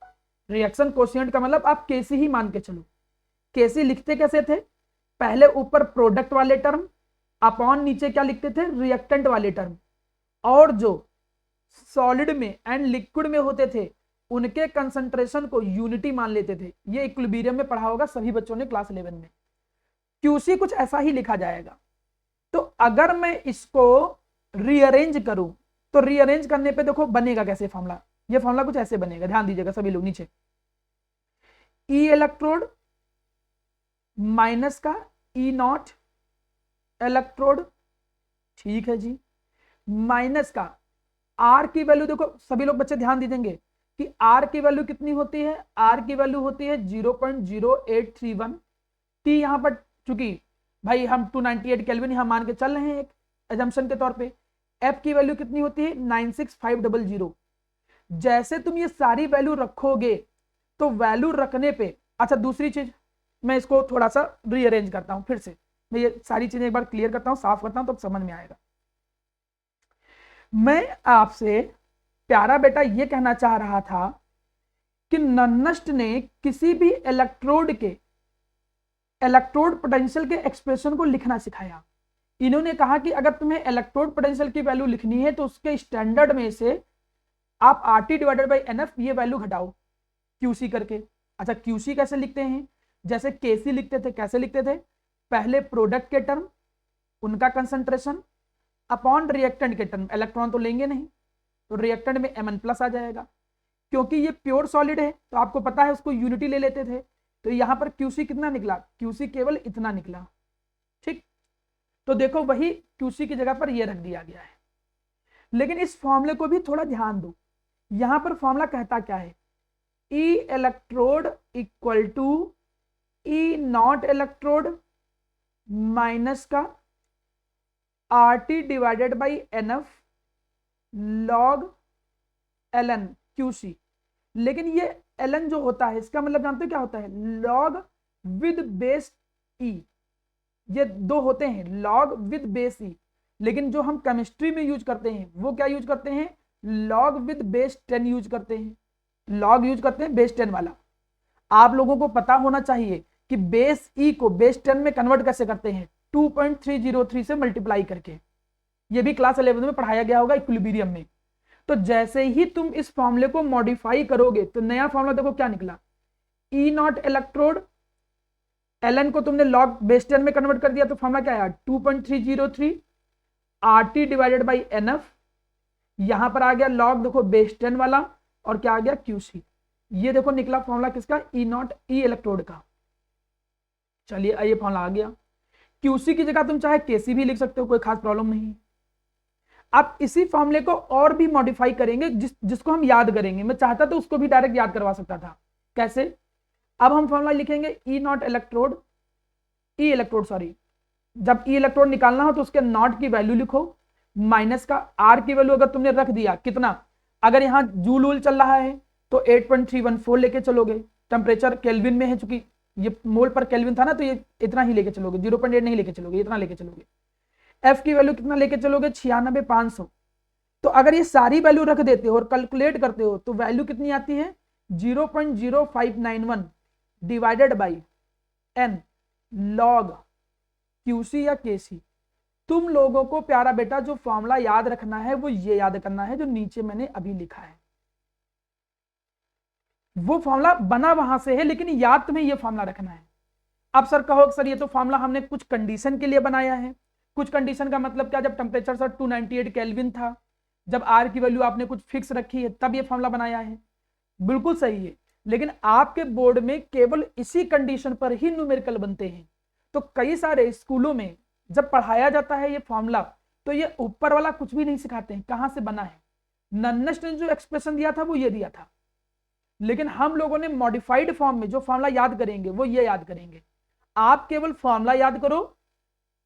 रिएक्शन कोशिएंट का मतलब आप केसी ही मान के चलो। केसी लिखते कैसे थे? पहले ऊपर प्रोडक्ट वाले टर्म, अपॉन नीचे क्या लिखते थे? रिएक्टेंट वाले टर्म। और जो सॉलिड में एंड लिक्विड में होते थे उनके कंसंट्रेशन को यूनिटी मान लेते थे। ये इक्विलिब्रियम में पढ़ा होगा सभी बच्चों ने क्लास 11 में। क्यूसी कुछ ऐसा ही लिखा जाएगा। तो अगर मैं इसको रीअरेंज करूं तो रीअरेंज करने पे देखो बनेगा कैसे फॉर्मूला। ये फॉर्मूला कुछ ऐसे बनेगा, ध्यान दीजिएगा सभी लोग। नीचे ई इलेक्ट्रोड माइनस का ई नॉट इलेक्ट्रोड, ठीक है जी, माइनस का आर की वैल्यू देखो सभी लोग बच्चे ध्यान दीजिएंगे कि आर की वैल्यू कितनी होती है? आर की वैल्यू होती है 0.0831। टी यहां पर चूंकि भाई हम 298 केल्विन यहां मान के चल रहे हैं एक एजम्पशन के तौर पे। एफ की वैल्यू कितनी होती है? 96500। जैसे तुम ये सारी वैल्यू रखोगे तो वैल्यू रखने पे, अच्छा दूसरी चीज मैं इसको थोड़ा सा रीअरेंज करता हूं, फिर से मैं ये सारी चीजें एक बार क्लियर करता हूं, साफ करता हूं, तो समझ में आएगा। मैं आपसे प्यारा बेटा ये कहना चाह रहा था कि नन्नस्ट ने किसी भी इलेक्ट्रोड के इलेक्ट्रोड पोटेंशियल के एक्सप्रेशन को लिखना सिखाया। इन्होंने कहा कि अगर तुम्हें इलेक्ट्रोड पोटेंशियल की वैल्यू लिखनी है तो उसके स्टैंडर्ड में से आप RT डिवाइडेड बाई NF ये वैल्यू घटाओ क्यूसी करके। अच्छा क्यूसी कैसे लिखते हैं? जैसे केसी लिखते थे, कैसे लिखते थे? पहले प्रोडक्ट के टर्म उनका कंसंट्रेशन अपॉन रिएक्टेंट के टर्म, इलेक्ट्रॉन तो लेंगे नहीं तो रिएक्टेंट में Mn+ आ जाएगा। क्योंकि ये प्योर सॉलिड है तो आपको पता है उसको यूनिटी ले लेते थे, तो यहां पर क्यूसी कितना निकला? क्यूसी केवल इतना निकला। ठीक, तो देखो वही क्यूसी की जगह पर ये रख दिया गया है। लेकिन इस फॉर्मूले को भी थोड़ा ध्यान दो, यहां पर फॉर्मूला कहता क्या है? E electrode equal to E nought electrode minus का RT divided by NF log ln QC। लेकिन ये ln जो होता है इसका मतलब जानते हो क्या होता है? लॉग विद बेस ई। ये दो होते हैं, लॉग विद बेस ई। लेकिन जो हम केमिस्ट्री में यूज करते हैं वो क्या यूज करते हैं? लॉग विद बेस 10 यूज करते हैं। लॉग यूज करते हैं बेस 10 वाला। आप लोगों को पता होना चाहिए कि बेस ई को बेस 10 में कन्वर्ट कैसे करते हैं? 2.303 से मल्टीप्लाई करके। ये भी क्लास 11 में पढ़ाया गया होगा इक्विलिब्रियम में। तो जैसे ही तुम इस फॉर्मूले को मॉडिफाई करोगे तो नया फॉर्मूला देखो क्या निकला? ई नॉट इलेक्ट्रोड ln को तुमने लॉग बेस 10 में कन्वर्ट कर दिया तो फॉर्मूला क्या आया? 2.303 RT डिवाइडेड बाई NF। यहां पर आ गया लॉग देखो बेस 10 वाला और क्या आ गया? QC। ये देखो निकला फॉर्मूला किसका? ई नॉट ई इलेक्ट्रोड का। चलिए ये फॉर्मूला आ गया। क्यूसी की जगह तुम चाहे केसी भी लिख सकते हो, कोई खास प्रॉब्लम नहीं है। आप इसी फॉर्मूले को और भी मॉडिफाई करेंगे, जिसको हम याद करेंगे। मैं चाहता तो उसको भी डायरेक्ट याद करवा सकता था। कैसे? अब हम फॉर्मूला लिखेंगे E nought electrode, E electrode sorry, जब ई इलेक्ट्रोड निकालना हो तो उसके नॉट की वैल्यू लिखो, माइनस का आर की वैल्यू अगर तुमने रख दिया कितना, अगर यहाँ जूल वूल चल रहा है तो 8.314 लेके चलोगे। टेम्परेचर केल्विन में है, चूंकि ये मोल पर केल्विन था ना, तो ये इतना ही लेके चलोगे, 0.8 नहीं लेके चलोगे, इतना लेके चलोगे। एफ की वैल्यू कितना लेके चलोगे, 96,500। तो अगर ये सारी वैल्यू रख देते हो और कैलकुलेट करते हो तो वैल्यू कितनी आती है, 0.0591 divided by N log QC या केसी। तुम लोगों को प्यारा बेटा जो फॉर्मूला याद रखना है वो ये याद करना है जो नीचे मैंने अभी लिखा है। वो फॉर्मूला बना वहां से है, लेकिन याद तुम्हें ये फॉर्मूला रखना है। अब सर कहो सर ये तो फॉर्मूला हमने कुछ कंडीशन के लिए बनाया है। कुछ कंडीशन का मतलब क्या, जब टेम्परेचर सर 298 केल्विन था, जब आर की वैल्यू आपने कुछ फिक्स रखी है तब ये फॉर्मूला बनाया है। बिल्कुल सही है, लेकिन आपके बोर्ड में केवल इसी कंडीशन पर ही न्यूमेरिकल बनते हैं। तो कई सारे स्कूलों में जब पढ़ाया जाता है ये फॉर्मूला, तो ये ऊपर वाला कुछ भी नहीं सिखाते हैं कहां से बना है। नन्नस्ट ने जो एक्सप्रेशन दिया था वो ये दिया था, लेकिन हम लोगों ने मॉडिफाइड फॉर्म में जो फॉर्मूला याद करेंगे वो ये याद करेंगे। आप केवल फॉर्मूला याद करो,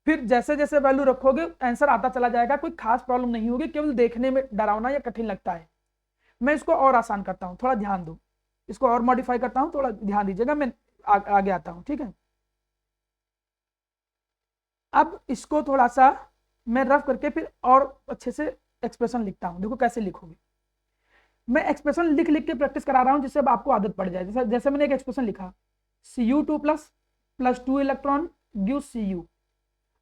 फिर जैसे जैसे वैल्यू रखोगे आंसर आता चला जाएगा, कोई खास प्रॉब्लम नहीं होगी। केवल देखने में डरावना या कठिन लगता है। मैं इसको और आसान करता हूं, थोड़ा ध्यान दो, इसको और मॉडिफाई करता हूं, थोड़ा ध्यान दीजिएगा। मैं आगे आता हूं, ठीक है। अब इसको थोड़ा सा मैं रफ करके फिर और अच्छे से एक्सप्रेशन लिखता हूं। देखो कैसे लिखोगे, मैं एक्सप्रेशन लिख लिख के प्रैक्टिस करा रहा हूं, जिससे अब आपको आदत पड़ जाए। जैसे जैसे मैंने एक एक्सप्रेशन लिखा, Cu2 plus 2 electron give Cu।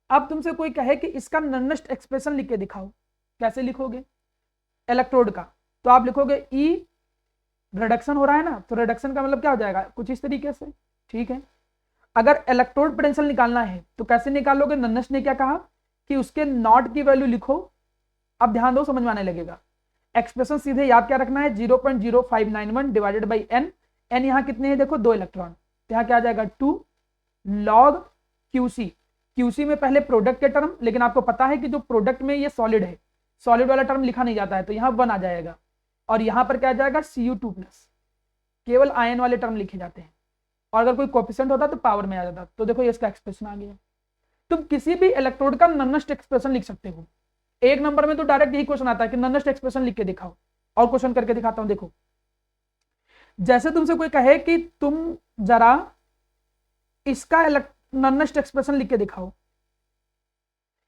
अब तुमसे कोई कहे कि इसका नन्नस्ट एक्सप्रेशन लिख के दिखाओ, कैसे लिखोगे इलेक्ट्रोड का? तो आप लिखोगे ई, रिडक्शन हो रहा है ना, तो रिडक्शन का मतलब क्या हो जाएगा, कुछ इस तरीके से, ठीक है। अगर इलेक्ट्रोड पोटेंशियल निकालना है तो कैसे निकालोगे? नन्नस्ट ने क्या कहा कि उसके नॉट की वैल्यू लिखो। अब ध्यान दो, समझ में आने लगेगा। एक्सप्रेशन सीधे याद क्या रखना है, 0.0591 डिवाइडेड बाई एन। एन यहाँ कितने हैं देखो, 2 इलेक्ट्रॉन, तो यहाँ क्या आ जाएगा 2 लॉग क्यूसी। क्यूसी में पहले प्रोडक्ट के टर्म, लेकिन आपको पता है कि जो प्रोडक्ट में ये सॉलिड है, सॉलिड वाला टर्म लिखा नहीं जाता है, तो यहाँ 1 आ जाएगा। और यहाँ पर क्या आ जाएगा Cu2+, केवल आयन वाले टर्म लिखे जाते हैं, और अगर कोई कोएफिशिएंट होता तो पावर में आ जाता। तो देखो ये इसका एक्सप्रेशन आ गया। तुम किसी भी इलेक्ट्रोड का नन्नस्ट एक्सप्रेशन लिख सकते हो। 1 नंबर में तो डायरेक्ट यही क्वेश्चन आता है कि नन्नस्ट एक्सप्रेशन लिख के दिखाओ, और क्वेश्चन करके दिखाता हूं। देखो जैसे तुमसे कोई कहे कि तुम जरा इसका नन्नस्ट एक्सप्रेशन लिख के दिखाओ,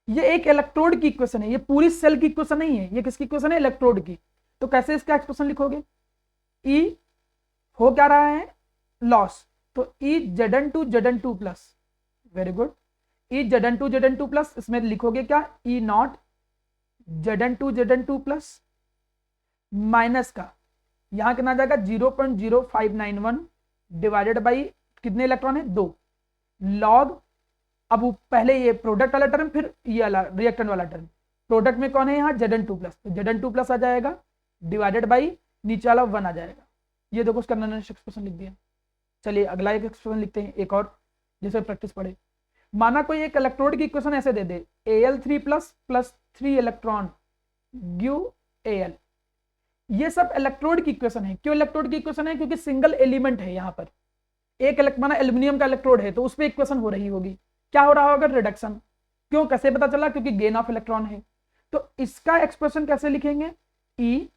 ये एक इलेक्ट्रोड की इक्वेशन है, ये पूरी सेल की इक्वेशन नहीं है। ये किसकी इक्वेशन है? इलेक्ट्रोड की। तो कैसे इसका एक्सप्रेशन लिखोगे? ई हो क्या रहा है, लॉस, तो ई Zn2 वेरी गुड, ई Zn2 इसमें लिखोगे क्या, ई नॉट Zn2 माइनस का यहां कितना आ जाएगा 0.0591 डिवाइडेड बाई कितने इलेक्ट्रॉन है, 2 लॉग। अब पहले ये प्रोडक्ट वाला टर्म, फिर ये वाला रिएक्टेंट वाला टर्म। प्रोडक्ट में कौन है यहाँ, Zn2+, तो Zn2+ आ जाएगा डिवाइडेड बाई नीचे वाला 1 आ जाएगा। ये देखो उसका नन्नस्ट एक्सप्रेशन लिख दिया। चलिए अगला एक एक्सप्रेशन लिखते हैं, एक और जिसे प्रैक्टिस पड़े। माना कोई एक इलेक्ट्रोड की इक्वेशन ऐसे दे दे, Al3+ plus 3 electron give Al। ये सब इलेक्ट्रोड की इक्वेशन है। क्यों इलेक्ट्रोड की इक्वेशन है? क्योंकि सिंगल एलिमेंट है यहाँ पर। एक माना एल्यूमिनियम का इलेक्ट्रोड है तो उस पर इक्वेशन हो रही होगी, क्या हो रहा होगा, रिडक्शन। क्यों, कैसे पता चला? क्योंकि गेन ऑफ इलेक्ट्रॉन है। तो इसका एक्सप्रेशन कैसे लिखेंगे, ई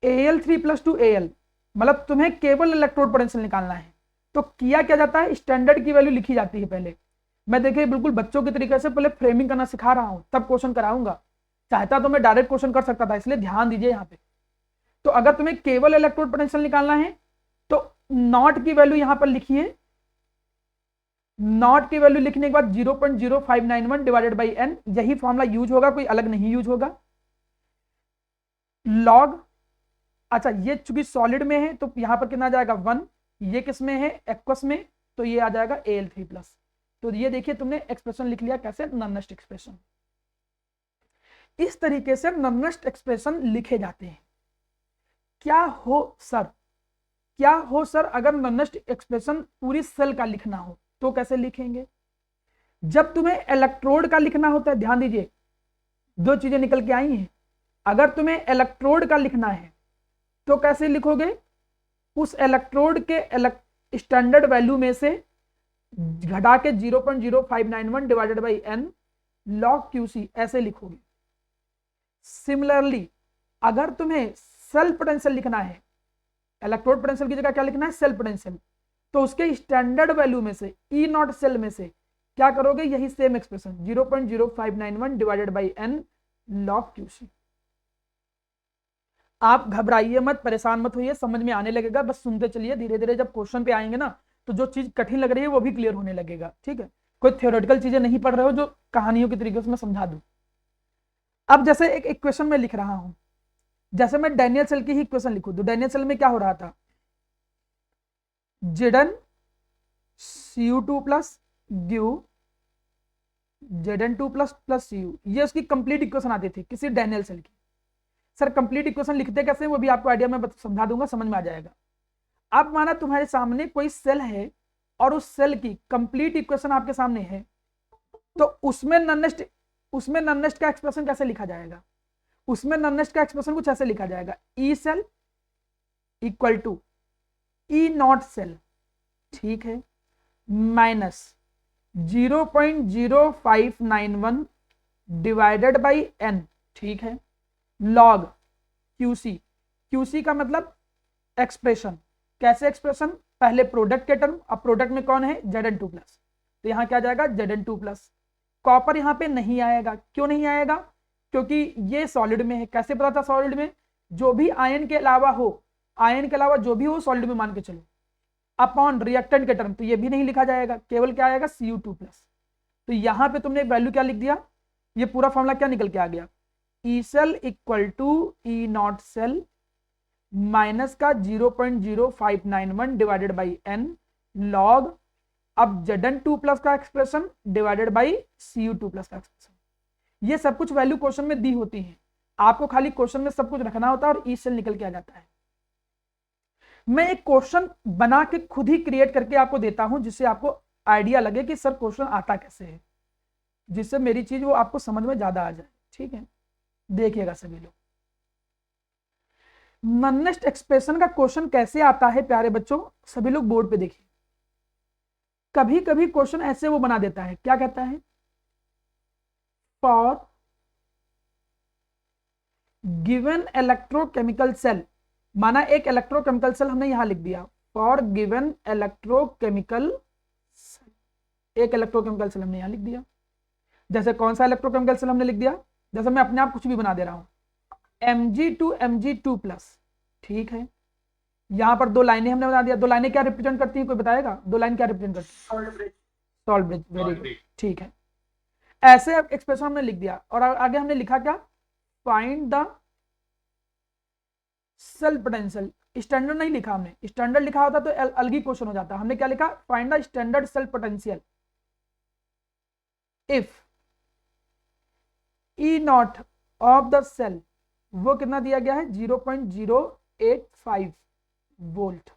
Al3+2 Al, मतलब तुम्हें केवल इलेक्ट्रोड पोटेंशियल निकालना है। तो किया क्या जाता है, स्टैंडर्ड की वैल्यू लिखी जाती है पहले। मैं देखिए बिल्कुल बच्चों के तरीके से पहले फ्रेमिंग करना सिखा रहा हूं, तब क्वेश्चन कराऊंगा। चाहता तो मैं डायरेक्ट क्वेश्चन कर सकता था, इसलिए ध्यान दीजिए यहाँ पे। तो अगर तुम्हें केवल इलेक्ट्रोड पोटेंशियल निकालना है तो नॉट की वैल्यू यहां पर लिखिए। नॉट की वैल्यू लिखने के बाद 0.0591 डिवाइडेड बाई एन, यही फॉर्मूला यूज होगा, कोई अलग नहीं यूज होगा। लॉग, अच्छा ये चूंकि सॉलिड में है तो यहां पर कितना आ जाएगा 1, ये किस में है, एक्वस में, तो ये आ जाएगा Al3+। तो ये देखिए तुमने एक्सप्रेशन लिख लिया, कैसे, नन्नस्ट एक्सप्रेशन। इस तरीके से नन्नस्ट एक्सप्रेशन लिखे जाते हैं। क्या हो सर अगर नन्नस्ट एक्सप्रेशन पूरी सेल का लिखना हो तो कैसे लिखेंगे? जब तुम्हें इलेक्ट्रोड का लिखना होता है, ध्यान दीजिए, दो चीजें निकल के आई हैं। अगर तुम्हें इलेक्ट्रोड का लिखना है तो कैसे लिखोगे, उस इलेक्ट्रोड के स्टैंडर्ड वैल्यू में से घटा के 0.0591 divided by N log QC ऐसे लिखोगे। सिमिलरली अगर तुम्हें सेल पोटेंशियल लिखना है, इलेक्ट्रोड पोटेंशियल की जगह क्या लिखना है, सेल पोटेंशियल, तो उसके स्टैंडर्ड वैल्यू में से ई नॉट सेल में से क्या करोगे, यही same expression 0.0591 divided by N log QC. आप घबराइए मत, परेशान मत होइए, समझ में आने लगेगा, बस सुनते चलिए, धीरे धीरे जब क्वेश्चन पे आएंगे ना तो जो चीज कठिन लग रही है वो भी क्लियर होने लगेगा। ठीक है, कोई थियोरेटिकल चीजें नहीं पढ़ रहे हो जो कहानियों के तरीके से मैं समझा दूं। अब जैसे एक इक्वेशन में लिख रहा हूं, जैसे मैं डैनियल सेल की ही इक्वेशन लिखूं तो डैनियल सेल में क्या हो रहा था, जेडन Cu2 प्लस ग्यू Zn2 प्लस प्लस Cu, ये उसकी कंप्लीट इक्वेशन आती थी किसी डैनियल सेल की। सर कंप्लीट इक्वेशन लिखते कैसे, वो भी आपको आइडिया में समझा दूंगा, समझ में आ जाएगा। अब माना तुम्हारे सामने कोई सेल है और उस सेल की कंप्लीट इक्वेशन आपके सामने है, तो उसमें नॉनेस्ट का एक्सप्रेशन कैसे लिखा जाएगा, उसमें नॉनेस्ट का एक्सप्रेशन कुछ ऐसे लिखा जाएगा, E cell equal to E not cell, ठीक है, माइनस 0.0591 डिवाइडेड बाई एन, ठीक है, लॉग क्यूसी, क्यूसी का मतलब एक्सप्रेशन, कैसे एक्सप्रेशन, पहले प्रोडक्ट के टर्म, अब प्रोडक्ट में कौन है, Zn2 प्लस, तो यहां क्या जाएगा Zn2 प्लस। कॉपर यहां पे नहीं आएगा, क्यों नहीं आएगा, क्योंकि ये सॉलिड में है। कैसे पता था सॉलिड में, जो भी आयन के अलावा हो, आयन के अलावा जो भी हो सॉलिड में मान के चलो, अपॉन रिएक्टेंट के टर्म, तो ये भी नहीं लिखा जाएगा, केवल क्या आएगा Cu2 प्लस। तो यहां पे तुमने वैल्यू क्या लिख दिया, ये पूरा फॉर्मूला क्या निकल के आ गया, E cell equal to E not cell minus का 0.0591 डिवाइडेड बाई एन लॉग, अब Zn2 प्लस का expression divided by Cu2 plus का एक्सप्रेशन। ये सब कुछ वैल्यू क्वेश्चन में दी होती है, आपको खाली क्वेश्चन में सब कुछ रखना होता है और ई सेल निकल के आ जाता है। मैं एक क्वेश्चन बना के खुद ही क्रिएट करके आपको देता हूं, जिससे आपको आइडिया लगे कि सर क्वेश्चन आता कैसे है, जिससे मेरी चीज वो आपको समझ में ज्यादा आ जाए। ठीक है, देखिएगा सभी लोग, नॉनेस्ट एक्सप्रेशन का क्वेश्चन कैसे आता है प्यारे बच्चों, सभी लोग बोर्ड पे देखिए। कभी कभी क्वेश्चन ऐसे वो बना देता है, क्या कहता है, फॉर गिवन इलेक्ट्रोकेमिकल सेल, माना एक इलेक्ट्रोकेमिकल सेल हमने यहां लिख दिया, फॉर गिवन इलेक्ट्रोकेमिकल सेल, एक इलेक्ट्रोकेमिकल सेल हमने यहां लिख दिया। जैसे कौन सा इलेक्ट्रोकेमिकल सेल हमने लिख दिया, जैसे मैं अपने आप कुछ भी बना दे रहा हूं, Mg2 ठीक है, यहां पर दो लाइनें हमने बना दिया, दो लाइनें क्या रिप्रेजेंट करती हैं, कोई बताएगा, दो लाइन क्या रिप्रेजेंट करती है, सॉल्ट ब्रिज, वेरी गुड, ठीक है। ऐसे एक्सप्रेशन हमने लिख दिया और आगे हमने लिखा क्या, find the cell potential. Standard नहीं लिखा हमने, स्टैंडर्ड लिखा होता तो अलग ही क्वेश्चन हो जाता, हमने क्या लिखा, find the standard cell potential if E naught of the cell, वो कितना दिया गया है 0.085 वोल्ट,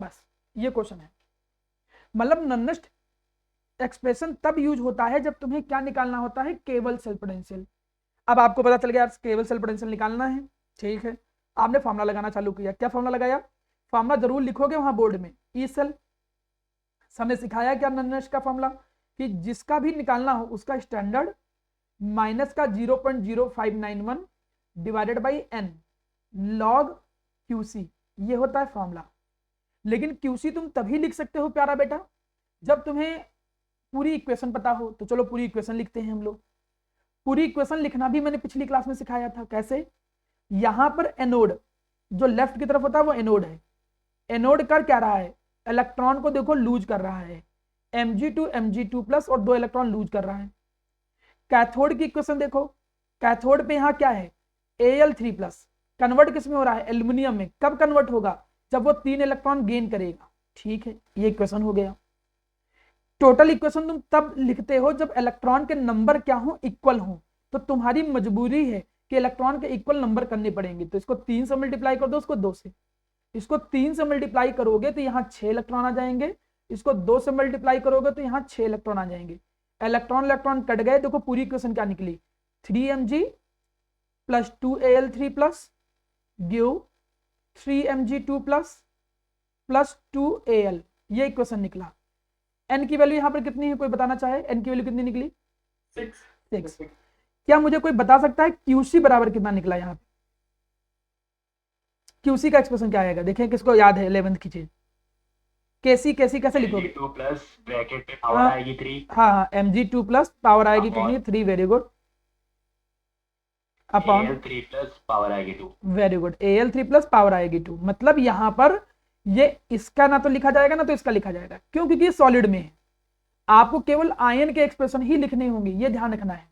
बस ये क्वेश्चन है। मतलब नॉनेस्ट एक्सप्रेशन तब यूज होता है जब तुम्हें क्या निकालना होता है, केवल सेल पोटेंशियल। अब आपको पता चल गया केवल सेल पोटेंशियल निकालना है, ठीक है, आपने फॉर्मूला लगाना चालू किया। क्या फॉर्मूला लगाया, फॉर्मूला जरूर लिखोगे वहां बोर्ड में, ई सेल हमने सिखाया क्या नॉनेस्ट का फॉर्मूला, कि जिसका भी निकालना हो उसका स्टैंडर्ड माइनस का 0.0591 divided by N log QC, ये होता है फॉर्मूला। लेकिन क्यूसी तुम तभी लिख सकते हो प्यारा बेटा जब तुम्हें पूरी इक्वेशन पता हो। तो चलो पूरी इक्वेशन लिखते हैं हम लोग। पूरी इक्वेशन लिखना भी मैंने पिछली क्लास में सिखाया था, कैसे, यहां पर एनोड जो लेफ्ट की तरफ होता है वो एनोड है, एनोड कर क्या रहा है, इलेक्ट्रॉन को देखो लूज कर रहा है, Mg2 प्लस और 2 इलेक्ट्रॉन लूज कर रहा है। कैथोड की इक्वेशन देखो, कैथोड पे यहां क्या है, Al3 प्लस, कन्वर्ट किस में हो रहा है, एल्यूमिनियम में। कब कन्वर्ट होगा, जब वो 3 इलेक्ट्रॉन गेन करेगा, ठीक है, ये इक्वेशन हो गया। टोटल इक्वेशन तुम तब लिखते हो जब इलेक्ट्रॉन के नंबर क्या हो, इक्वल हो। तो तुम्हारी मजबूरी है कि इलेक्ट्रॉन के इक्वल नंबर करने पड़ेंगे, तो इसको 3 से मल्टीप्लाई कर दो, उसको 2 से, इसको 3 से मल्टीप्लाई करोगे तो यहाँ 6 इलेक्ट्रॉन आ जाएंगे, इसको 2 से मल्टीप्लाई करोगे तो यहाँ 6 इलेक्ट्रॉन आ जाएंगे। इलेक्ट्रॉन इलेक्ट्रॉन कट गए, देखो पूरी इक्वेशन क्या निकली, 3mg plus 2Al3 plus give 3mg2 plus 2Al, ये इक्वेशन निकला। n की वैल्यू यहां पर कितनी है, कोई बताना चाहे, n की वैल्यू कितनी निकली, 6। क्या मुझे कोई बता सकता है QC बराबर कितना निकला यहाँ पे, QC का एक्सप्रेशन क्या आएगा, देखें किसको याद है 11th की चीज, केसी कैसे लिखोगे, Mg2 प्लस ब्रैकेट में पावर हाँ आएगी 3, हाँ Mg2 प्लस पावर आएगी कितनी, 3, very good, upon Al3 plus power आएगी 2। Very good, Al3 plus power आएगी 2। मतलब यहां पर ये इसका ना तो लिखा जाएगा ना तो इसका लिखा जाएगा, क्यों, क्योंकि ये सॉलिड में है, आपको केवल आयन के एक्सप्रेशन ही लिखने होंगे, ये ध्यान रखना है।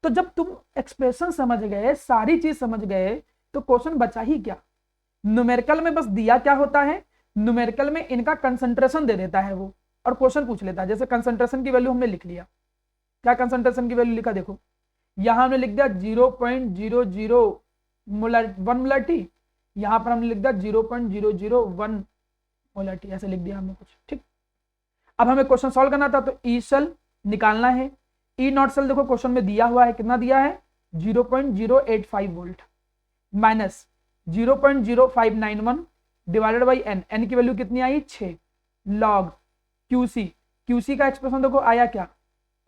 तो जब तुम एक्सप्रेशन समझ गए, सारी चीज समझ गए, तो क्वेश्चन बचा ही क्या, न्यूमेरिकल में बस दिया क्या होता है, न्यूमेरिकल में इनका कंसंट्रेशन दे देता है वो, और क्वेश्चन पूछ लेता है। जैसे कंसंट्रेशन की वैल्यू हमने लिख लिया, क्या कंसंट्रेशन की वैल्यू लिखा, देखो यहां हमने लिख दिया 0.001 मोलरिटी, यहां पर हमने लिख दिया 0.001 मोलरिटी, ऐसे लिख दिया हमने कुछ, ठीक। अब हमें क्वेश्चन सॉल्व करना था, तो ई सेल निकालना है, ई नॉट सेल देखो क्वेश्चन में दिया हुआ है, कितना दिया है 0.085 volt, minus 0.0591 divided by N, N की वैल्यू कितनी आई 6, लॉग क्यूसी, क्यूसी का एक्सप्रेशन देखो आया क्या,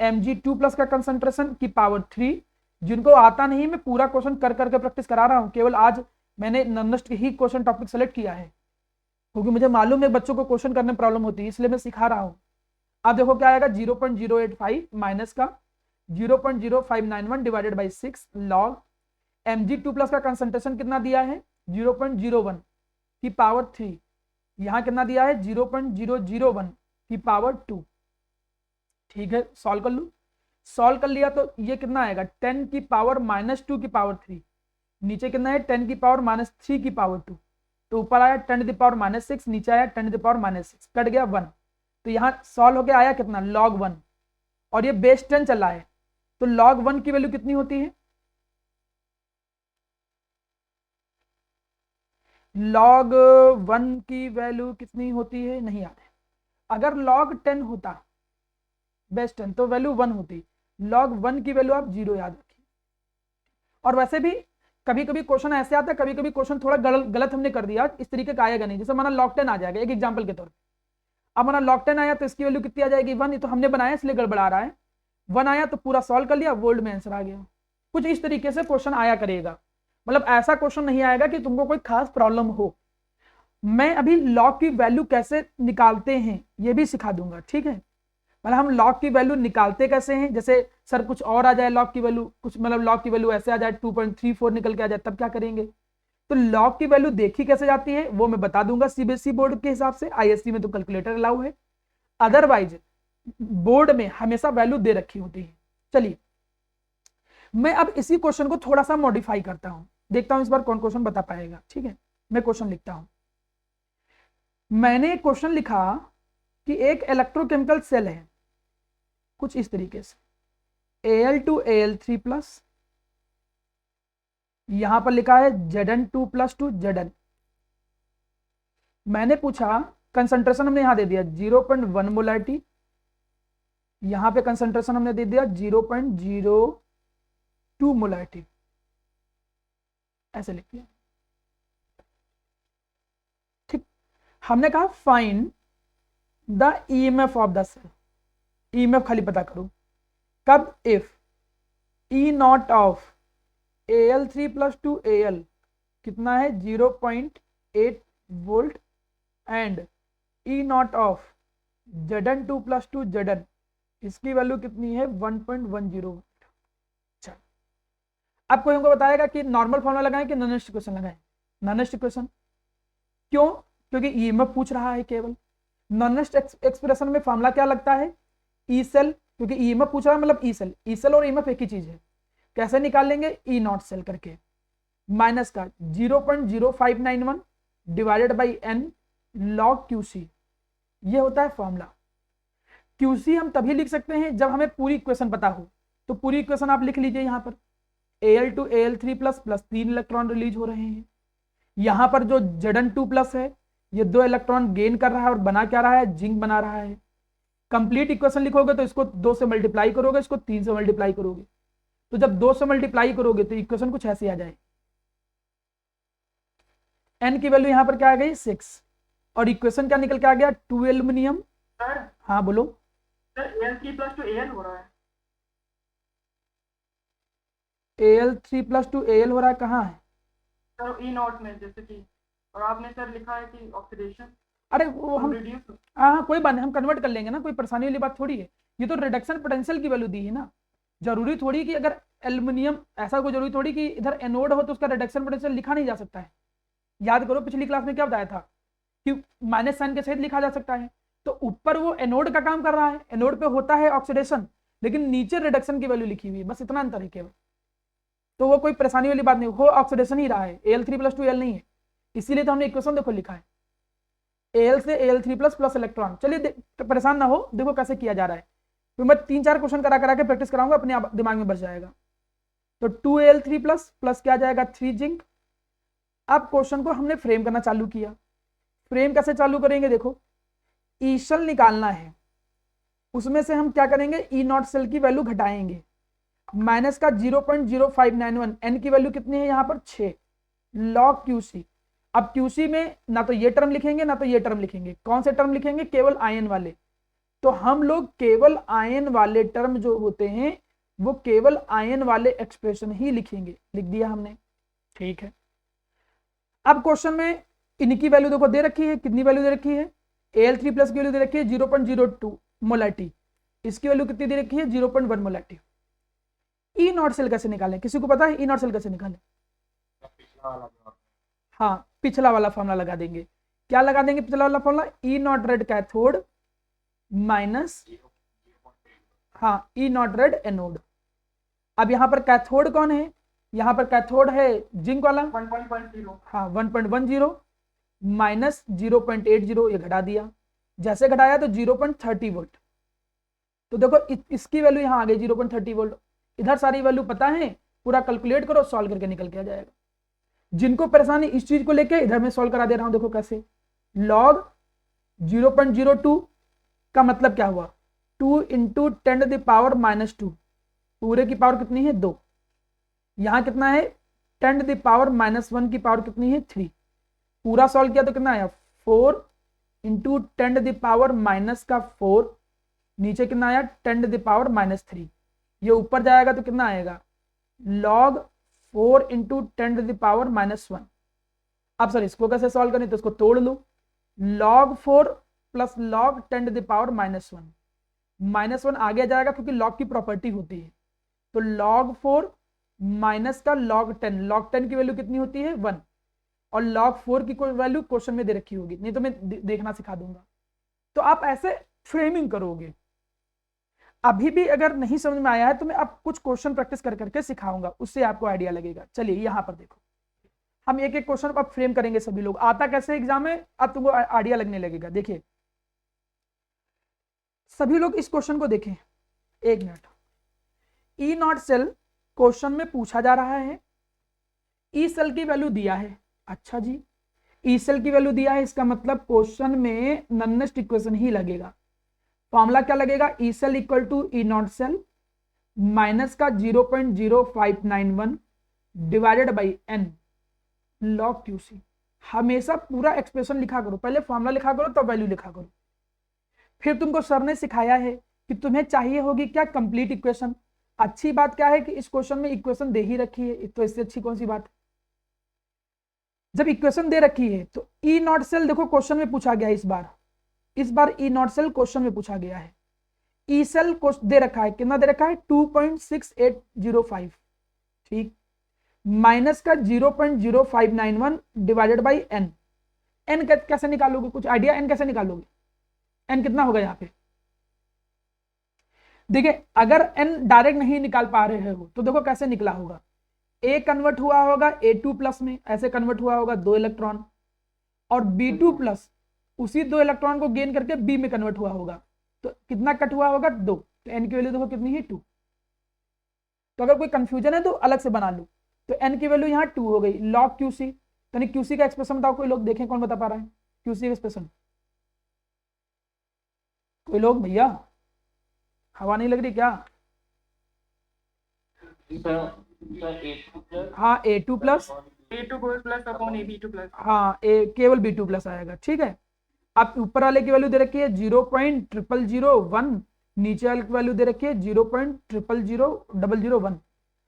Mg2 प्लस का कंसंट्रेशन की पावर 3। जिनको आता नहीं, मैं पूरा क्वेश्चन कर करके प्रैक्टिस करा रहा हूं, केवल आज मैंने नॉनस्ट ही क्वेश्चन टॉपिक सेलेक्ट किया है, क्योंकि मुझे मालूम है बच्चों को क्वेश्चन करने में प्रॉब्लम होती है, इसलिए मैं सिखा रहा हूं। अब देखो क्या आएगा, 0.085 माइनस का 0.0591 divided by 6 log Mg2 plus का कंसंट्रेशन कितना दिया है 0.01 की पावर 3, यहां कितना दिया है 0.001 की पावर 2, ठीक है। सॉल्व कर लू, सॉल्व कर लिया तो ये कितना आएगा 10 की पावर -2 की पावर 3, नीचे कितना है 10 की पावर -3 की पावर 2, तो ऊपर आया 10 टू द पावर -6, नीचे आया 10 टू द पावर -6, कट गया 1, तो यहाँ सॉल्व होके आया कितना log 1, और ये बेस 10 चला है, तो log 1 की वैल्यू कितनी होती है, log 1 की वैल्यू कितनी होती है, नहीं याद है। अगर log 10 होता बेस 10 तो वैल्यू 1 होती, log 1 की वैल्यू आप 0 याद रखिए। और वैसे भी कभी कभी क्वेश्चन ऐसे आता है, कभी कभी क्वेश्चन थोड़ा गलत हमने कर दिया, इस तरीके का आएगा नहीं, जैसे हमारा log 10 आ जाएगा एक एग्जाम्पल के तौर पर, अब हमारा log 10 आया तो इसकी वैल्यू कितनी आ जाएगी 1, ये तो हमने बनाया इसलिए गड़बड़ा रहा है, 1 आया तो पूरा सॉल्व कर लिया, वोल्ट में आंसर आ गया। कुछ इस तरीके से क्वेश्चन आया करेगा, मतलब ऐसा क्वेश्चन नहीं आएगा कि तुमको कोई खास प्रॉब्लम हो। मैं अभी लॉग की वैल्यू कैसे निकालते हैं ये भी सिखा दूंगा, ठीक है। मतलब हम लॉग की वैल्यू निकालते कैसे हैं, जैसे सर कुछ और आ जाए लॉग की वैल्यू, कुछ मतलब लॉग की वैल्यू ऐसे आ जाए 2.34 निकल के आ जाए, तब क्या करेंगे। तो लॉग की वैल्यू देखी कैसे जाती है वो मैं बता दूंगा सीबीएसई बोर्ड के हिसाब से, आईएससी में तो कैलकुलेटर अलाउ है, अदरवाइज बोर्ड में हमेशा वैल्यू दे रखी होती है। चलिए मैं अब इसी क्वेश्चन को थोड़ा सा मॉडिफाई करता हूं, देखता हूं इस बार कौन क्वेश्चन बता पाएगा, ठीक है। मैं क्वेश्चन लिखता हूं, मैंने एक क्वेश्चन लिखा कि एक इलेक्ट्रोकेमिकल सेल है कुछ इस तरीके से, Al2Al3 प्लस, यहां पर लिखा है Zn2 + 2 Zn। मैंने पूछा कंसंट्रेशन हमने यहां दे दिया 0.1 मोलरिटी, यहां पे कंसंट्रेशन हमने दे दिया 0.02 मोलरिटी, ऐसे लिख दिया, ठीक। हमने कहा find the EMF of the cell, EMF खाली पता करो कब, if E naught of Al3 + 2 Al कितना है 0.8 volt and E naught of Zn2 + 2 Zn, इसकी वैल्यू कितनी है 1.10 वोल्ट। अच्छा, अब कोई हमको बताएगा कि नॉर्मल फॉर्मूला लगाएं कि नॉनेस्ट इक्वेशन लगाएं, नॉनेस्ट इक्वेशन, क्यों, क्योंकि ईएमएफ पूछ रहा है केवल। नॉनेस्ट एक्सप्रेशन में फॉर्मूला क्या लगता है ई सेल, क्योंकि ईएमएफ पूछ रहा है मतलब ई सेल और ईएमएफ एक ही चीज है। कैसे निकाल लेंगे, ई नॉट सेल करके, माइनस का 0.0591 divided by N log QC, ये होता है फॉर्मूला। क्यूसी हम तभी लिख सकते हैं जब हमें पूरी इक्वेशन पता हो, तो पूरी इक्वेशन आप लिख लीजिए, यहां पर Al2Al3 प्लस 3 इलेक्ट्रॉन रिलीज हो रहे हैं, यहां पर जो Zn2 प्लस है ये 2 इलेक्ट्रॉन गेन कर रहा है और बना क्या रहा है, जिंक बना रहा है, कंप्लीट इक्वेशन लिखोगे तो इसको 2 से मल्टीप्लाई करोगे, इसको 3 से मल्टीप्लाई करोगे, तो जब 2 से मल्टीप्लाई करोगे तो इक्वेशन कुछ ऐसी आ जाए। एन की वैल्यू यहां पर क्या आ गई 6, और इक्वेशन क्या निकल के आ गया 2 एल्यूमिनियम। सर हाँ बोलो। Sir Al3 plus two Al हो रहा है। Al3 + 2 Al हो रहा है, कहाँ है? सर ई नॉट में जैसे कि, और आपने सर लिखा है कि ऑक्सीडेशन अरे वो हम रिड्यूस। हाँ कोई बात नहीं, हम कन्वर्ट कर लेंगे ना, कोई परेशानी वाली बात थोड़ी है। ये तो रिडक्शन पोटेंशियल की वैल्यू दी है ना, जरूरी थोड़ी कि अगर एल्युमिनियम, ऐसा कोई जरूरी थोड़ी कि इधर एनोड हो तो उसका रिडक्शन पोटेंशियल लिखा नहीं जा सकता है। याद करो पिछली क्लास में क्या बताया था कि माइनस साइन के सहित लिखा जा सकता है। तो ऊपर वो एनोड का काम कर रहा है, एनोड पे होता है ऑक्सीडेशन, लेकिन नीचे रिडक्शन की वैल्यू लिखी हुई है, बस इतना अंतर है केवल। तो वो कोई परेशानी वाली बात नहीं, हो ऑक्सीडेशन ही रहा है, Al3 + 2 Al नहीं है, इसीलिए तो हमने इक्वेशन देखो लिखा है Al से Al3+ प्लस इलेक्ट्रॉन। चलिए परेशान ना हो, देखो कैसे किया जा रहा है, तो मैं 3-4 क्वेश्चन करा करा के प्रैक्टिस कराऊंगा, अपने आप दिमाग में बस जाएगा। तो 2Al3+ प्लस क्या जाएगा 3 जिंक। अब क्वेश्चन को हमने फ्रेम करना चालू किया। फ्रेम कैसे चालू करेंगे, देखो ई सेल निकालना है, उसमें से हम क्या करेंगे ई नॉट सेल की वैल्यू घटाएंगे, माइनस का 0.0591, एन की वैल्यू कितनी है यहाँ पर 6 लॉग क्यूसी। अब क्यूसी में ना तो ये टर्म लिखेंगे ना तो ये टर्म लिखेंगे, कौन से टर्म लिखेंगे, केवल आयन वाले। तो हम लोग केवल आयन वाले टर्म जो होते हैं वो केवल आयन वाले एक्सप्रेशन ही लिखेंगे, लिख दिया हमने, ठीक है। अब क्वेश्चन में इनकी वैल्यू देखो दे रखी है, कितनी वैल्यू दे रखी है, Al3+ की वैल्यू दे रखी है 0.02 मोलैरिटी, इसकी वैल्यू कितनी दे रखी है 0.1 मोलैरिटी। ई नॉट सेल कैसे निकालें, किसी को पता है ई नॉट सेल कैसे निकालें? हाँ पिछला वाला फॉर्मूला लगा देंगे, क्या लगा देंगे पिछला वाला formula, E not red cathode minus, हाँ ई नॉट रेड एनोड। अब यहाँ पर कैथोड कौन है, यहाँ पर कैथोड है जिंक वाला 1.10। हाँ 1.10 माइनस 0.80, ये घटा दिया, जैसे घटाया तो 0.30 वोल्ट। तो देखो इसकी वैल्यू यहाँ आ गई 0.30 वोल्ट। इधर सारी वैल्यू पता है, पूरा कैलकुलेट करो, सॉल्व करके निकल के आ जाएगा। जिनको परेशानी इस चीज को लेके, इधर मैं सॉल्व करा दे रहा हूं, देखो कैसे। लॉग 0.02 का मतलब क्या हुआ 2 × 10⁻⁻², पूरे की पावर कितनी है 2, यहां कितना है 10⁻⁻1 की पावर कितनी है 3, पूरा सॉल्व किया तो कितना आया 4 × 10⁻⁻4, नीचे कितना आया 10⁻⁻3, ये ऊपर जाएगा तो कितना आएगा log 4 × 10⁻⁻1। अब सर इसको कैसे सॉल्व करें, तो इसको तोड़ लो, log 4 + log 10⁻⁻1, -1 आगे जाएगा क्योंकि log की प्रॉपर्टी होती है, तो log 4 माइनस का log 10 की वैल्यू कितनी होती है 1, और log 4 की कोई वैल्यू क्वेश्चन में दे रखी होगी, नहीं तो मैं देखना सिखा दूंगा। तो आप ऐसे फ्रेमिंग करोगे। अभी भी अगर नहीं समझ में आया है तो मैं अब कुछ क्वेश्चन प्रैक्टिस कर करके सिखाऊंगा, उससे आपको आइडिया लगेगा। चलिए यहां पर देखो, हम एक एक क्वेश्चन अब फ्रेम करेंगे, सभी लोग आता कैसे एग्जाम में, अब तुमको आइडिया लगने लगेगा। देखिए सभी लोग इस क्वेश्चन को देखें, 1 minute. E not cell question में पूछा जा रहा है, ई सेल की वैल्यू दिया है, अच्छा जी ई सेल की वैल्यू दिया है, इसका मतलब क्वेश्चन में नॉनेस्ट इक्वेशन ही लगेगा। फॉर्मूला क्या लगेगा, E cell equal to E not cell minus का 0.0591 divided by N log QC. हमेशा पूरा एक्सप्रेशन लिखा करो, पहले फॉर्मूला लिखा करो तब वैल्यू लिखा करो। फिर तुमको सर ने सिखाया है कि तुम्हें चाहिए होगी क्या कंप्लीट इक्वेशन। अच्छी बात क्या है कि इस क्वेश्चन में इक्वेशन दे ही रखी है, तो इससे अच्छी कौन सी बात है। जब इक्वेशन दे रखी है तो ई नॉट सेल देखो क्वेश्चन में पूछा गया, इस बार ई नॉट सेल क्वेश्चन में पूछा गया है। ई सेल दे रखा है, कितना दे रखा है 2.6805, ठीक, माइनस का 0.0591 डिवाइडेड बाई एन। एन कैसे निकालोगे, कुछ आइडिया एन कैसे निकालोगे, एन कितना होगा यहाँ पे। देखिए अगर एन डायरेक्ट नहीं निकाल पा रहे हो तो देखो कैसे निकला होगा, ए कन्वर्ट हुआ होगा A2+ में, ऐसे कन्वर्ट हुआ होगा 2 इलेक्ट्रॉन, और B2+ उसी 2 इलेक्ट्रॉन को गेन करके B में कन्वर्ट हुआ होगा, तो कितना कट हुआ होगा 2, तो एन की वैल्यू देखो कितनी है 2। तो अगर कोई कंफ्यूजन है तो अलग से बना लो, तो एन की वैल्यू यहाँ 2 हो गई। लॉग क्यूसी, यानी क्यूसी का एक्सप्रेशन बताओ, कोई लोग देखें कौन बता पा रहा है क्यूसी का एक्सप्रेशन, कोई लोग भैया, हवा नहीं लग रही क्या? हाँ A2 plus, A2 goes plus upon AB2 plus. हाँ केवल B2 प्लस आएगा, ठीक है। अब ऊपर वाले की वैल्यू दे रखी है 0.0001, नीचे वाले की वैल्यू दे रखी है 0.000001।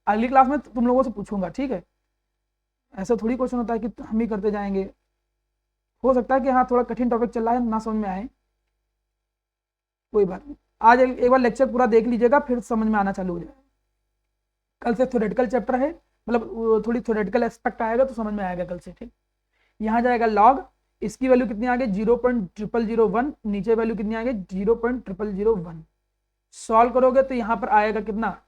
अगली क्लास में तुम लोगों से पूछूंगा, ठीक है। ऐसा थोड़ी क्वेश्चन होता है कि हम ही करते जाएंगे, हो सकता है कि हाँ थोड़ा कठिन टॉपिक चल रहा है ना समझ में आए, कोई बात नहीं। आज एक बार लेक्चर पूरा देख लीजिएगा, फिर समझ में आना चालू हो जाएगा। कल से थ्योरेटिकल चैप्टर है, मतलब थोड़ी थ्योरेटिकल एस्पेक्ट आएगा तो समझ में आएगा कल से, ठीक। यहाँ जाएगा लॉग, इसकी वैल्यू कितनी आ गई 0.0001, नीचे वैल्यू कितनी आ गई 0.0001। सॉल्व करोगे तो यहाँ पर आएगा कितना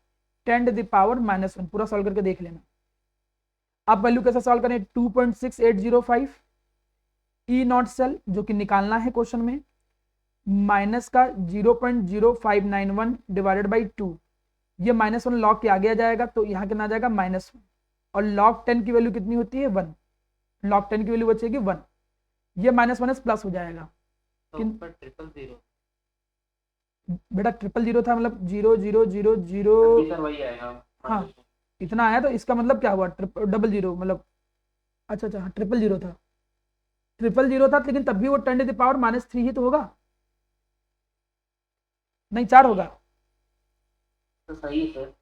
10⁻⁻1। पूरा सॉल्व करके देख लेना। अब वैल्यू कैसे सॉल्व करें, 2.6805 ई नॉट सेल जो कि निकालना है क्वेश्चन में, माइनस का 0.0591 डिवाइडेड बाई 2, ये -1 लॉग के आगे आ जाएगा तो यहाँ कितना आ जाएगा -1, और लॉग 10 की वैल्यू कितनी होती है 1, लॉग 10 की वैल्यू बचेगी 1, ये -1 प्लस हो जाएगा। तो ऊपर 000 बेटा 000 था, मतलब 0000, अभी सर वही आएगा। हाँ इतना आया, तो इसका मतलब क्या हुआ 000, मतलब अच्छा 000 था, 000 था, लेकिन तब भी वो 10⁻³ ही तो होगा, नहीं 4 होगा, तो सही है सर।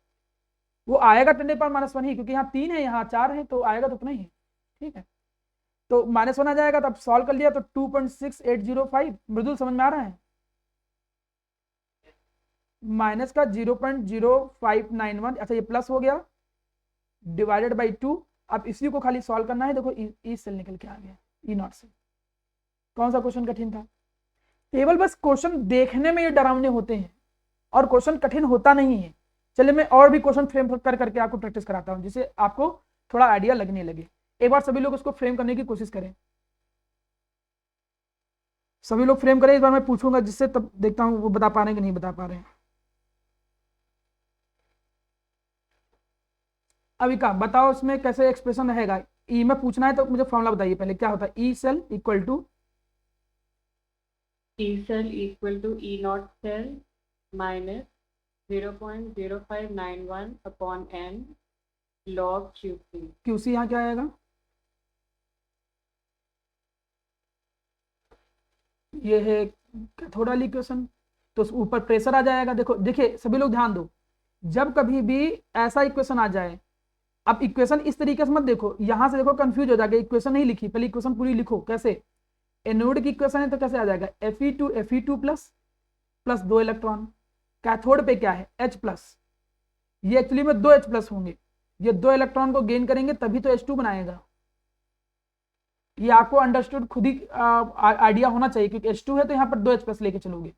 वो आएगा 10⁻⁻1 ही, क्योंकि यहाँ 3 है यहाँ 4 है, तो आएगा तो उतना ही, ठीक है। तो -1 आ जाएगा, तो अब सॉल्व कर लिया तो 2.6805, मृदुल समझ में आ रहा है, माइनस का 0.0591, अच्छा ये प्लस हो गया, डिवाइडेड बाई 2। अब इसी को खाली सॉल्व करना है, देखो ई सेल निकल के आ गया, ई नॉट सेल। कौन सा क्वेश्चन कठिन था? केवल बस क्वेश्चन देखने में ये डरावने होते हैं और क्वेश्चन कठिन होता नहीं है। चलिए मैं और भी क्वेश्चन फ्रेम कर करके आपको प्रैक्टिस कराता हूं, जिससे आपको थोड़ा आइडिया लगने लगे। एक बार सभी लोग उसको फ्रेम करने की कोशिश करें, सभी लोग फ्रेम करें, इस बार मैं पूछूंगा, जिससे तब देखता हूं वो बता पा रहे हैं कि नहीं बता पा रहे हैं। अभी का बताओ इसमें कैसे एक्सप्रेशन रहेगा। ई में पूछना है तो मुझे फॉर्मूला बताइए पहले, क्या होता है E cell equal to T cell equal to E naught cell minus 0.0591 upon n log QC. QC यहाँ क्या आएगा, ये है कैथोड इक्वेशन, तो ऊपर प्रेशर आ जाएगा। देखो देखिए सभी लोग ध्यान दो, जब कभी भी ऐसा इक्वेशन आ जाए, अब इक्वेशन इस तरीके से मत देखो, यहां से देखो कंफ्यूज हो जाएगा, इक्वेशन नहीं लिखी, पहले इक्वेशन पूरी लिखो। कैसे, एनोड की इक्वेशन है तो कैसे आ जाएगा Fe2 प्लस 2 इलेक्ट्रॉन, कैथोड पे क्या है H प्लस, ये एक्चुअली में 2 H प्लस होंगे, ये 2 इलेक्ट्रॉन को गेन करेंगे तभी तो H2 बनाएगा। ये आपको अंडरस्टूड खुद ही आइडिया होना चाहिए, क्योंकि H2 है तो यहाँ पर 2 H प्लस लेके चलोगे।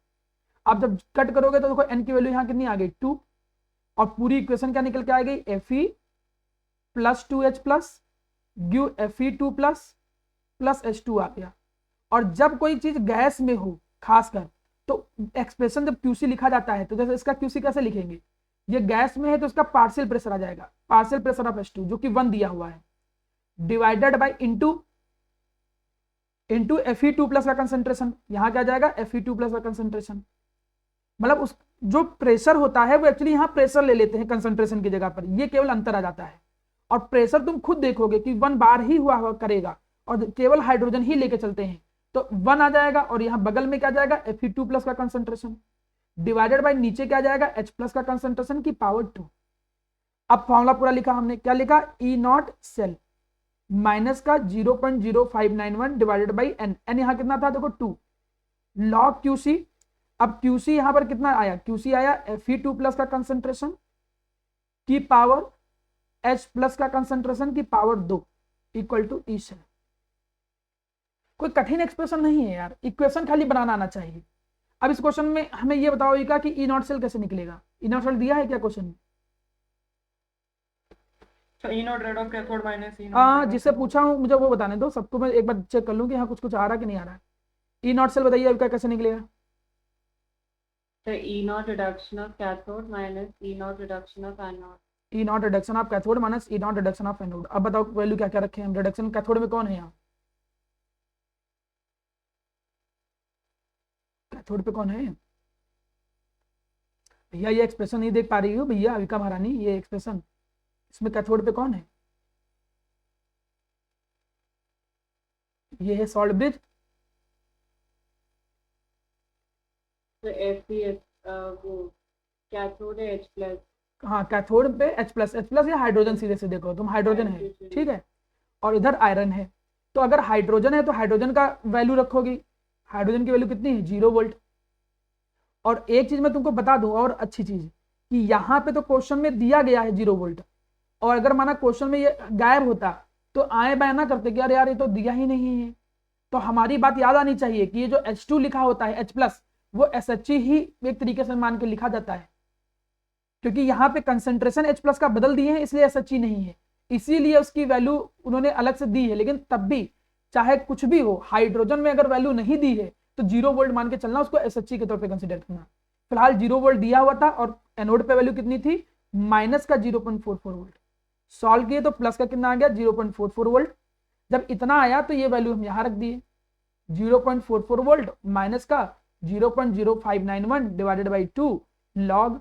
आप जब कट करोगे तो देखो N की वैल्यू यहाँ कितनी आ गई 2, और पूरी इक्वेशन क्या निकल के आ गई Fe plus 2H plus give Fe2 plus H2 आ गया। और जब कोई चीज गैस में हो खासकर, तो एक्सप्रेशन जब क्यूसी लिखा जाता है, तो जैसे इसका क्यूसी कैसे लिखेंगे, ये गैस में है तो इसका पार्शियल प्रेशर आ जाएगा, पार्शियल प्रेशर ऑफ H2 जो कि 1 दिया हुआ है, divided by into Fe2 plus का कंसंट्रेशन, यहां क्या जाएगा Fe2 प्लस का कंसंट्रेशन। मतलब उस जो प्रेशर होता है वो एक्चुअली यहाँ प्रेशर ले लेते हैं कंसंट्रेशन की जगह पर, ये केवल अंतर आ जाता है। और प्रेशर तुम खुद देखोगे कि 1 बार ही हुआ करेगा, और केवल हाइड्रोजन ही लेके चलते हैं, तो 1 आ जाएगा, और यहाँ बगल में क्या जाएगा Fe2 प्लस का कंसंट्रेशन, डिवाइडेड बाय नीचे क्या जाएगा H प्लस का कंसंट्रेशन की पावर 2। अब फॉर्मूला पूरा लिखा हमने, क्या लिखा ई नॉट सेल माइनस का 0.0591 डिवाइडेड बाई एन, एन यहाँ कितना था देखो 2, लॉग क्यूसी। अब क्यूसी यहाँ पर कितना आया, क्यूसी आया Fe2 प्लस का कंसंट्रेशन की पावर H प्लस का कंसंट्रेशन की power 2 equal to E cell. कोई कठिन एक्सप्रेशन नहीं है यार, इक्वेशन खाली बनाना आना चाहिए। अब इस क्वेश्चन में हमें ये बताओ कि ई नॉट सेल कैसे निकलेगा, ई नॉट सेल दिया है क्या क्वेश्चन में? E naught rid of cathode minus E हाँ naught जिससे पूछा हूँ मुझे वो बताने दो, सबको मैं एक बार चेक कर लूँ कि यहाँ कुछ कुछ आ रहा है कि नहीं आ रहा है। ई नॉट सेल बताइए अब क्या कैसे निकलेगा। The E naught reduction of cathode minus E naught reduction of anode. E not reduction of cathode minus E not reduction of anode. अब बताओ वैल्यू क्या क्या रखे हैं, रिडक्शन कैथोड में कौन है यहाँ, कैथोड पे कौन है, भैया ये एक्सप्रेशन नहीं देख पा रही हो भैया अविका महारानी, ये एक्सप्रेशन इसमें कैथोड पे कौन है? ये है सॉल्ट ब्रिज। तो Fe वो कैथोड है H प्लस। हाँ कैथोड पे H प्लस या हाइड्रोजन, सीधे से देखो तुम हाइड्रोजन है, ठीक है, और इधर आयरन है। तो अगर हाइड्रोजन है तो हाइड्रोजन का वैल्यू रखोगी, हाइड्रोजन की वैल्यू कितनी है 0 वोल्ट। और एक चीज मैं तुमको बता दूं और अच्छी चीज कि यहाँ पे तो क्वेश्चन में दिया गया है 0 वोल्ट, और अगर माना क्वेश्चन में ये गायब होता तो आए बाय ना करते कि यार यार ये तो दिया ही नहीं है। तो हमारी बात याद आनी चाहिए कि ये जो H2 लिखा होता है H प्लस वो SH ही एक तरीके से मान के लिखा जाता है, क्योंकि यहाँ पे कंसेंट्रेशन H प्लस का बदल दिए हैं इसलिए SH नहीं है, इसीलिए उसकी वैल्यू उन्होंने अलग से दी है। लेकिन तब भी चाहे कुछ भी हो, हाइड्रोजन में अगर वैल्यू नहीं दी है तो 0 वोल्ट मान के चलना, उसको SH के तौर पे कंसीडर करना। फिलहाल 0 वोल्ट दिया हुआ था और एनोड पे वैल्यू कितनी थी माइनस का 0.44 वोल्ट। सॉल्व किए तो प्लस का कितना आ गया 0.44 वोल्ट। जब इतना आया तो ये वैल्यू हम यहाँ रख दिए 0.44 वोल्ट माइनस का 0.0591 डिवाइडेड बाई 2 लॉग।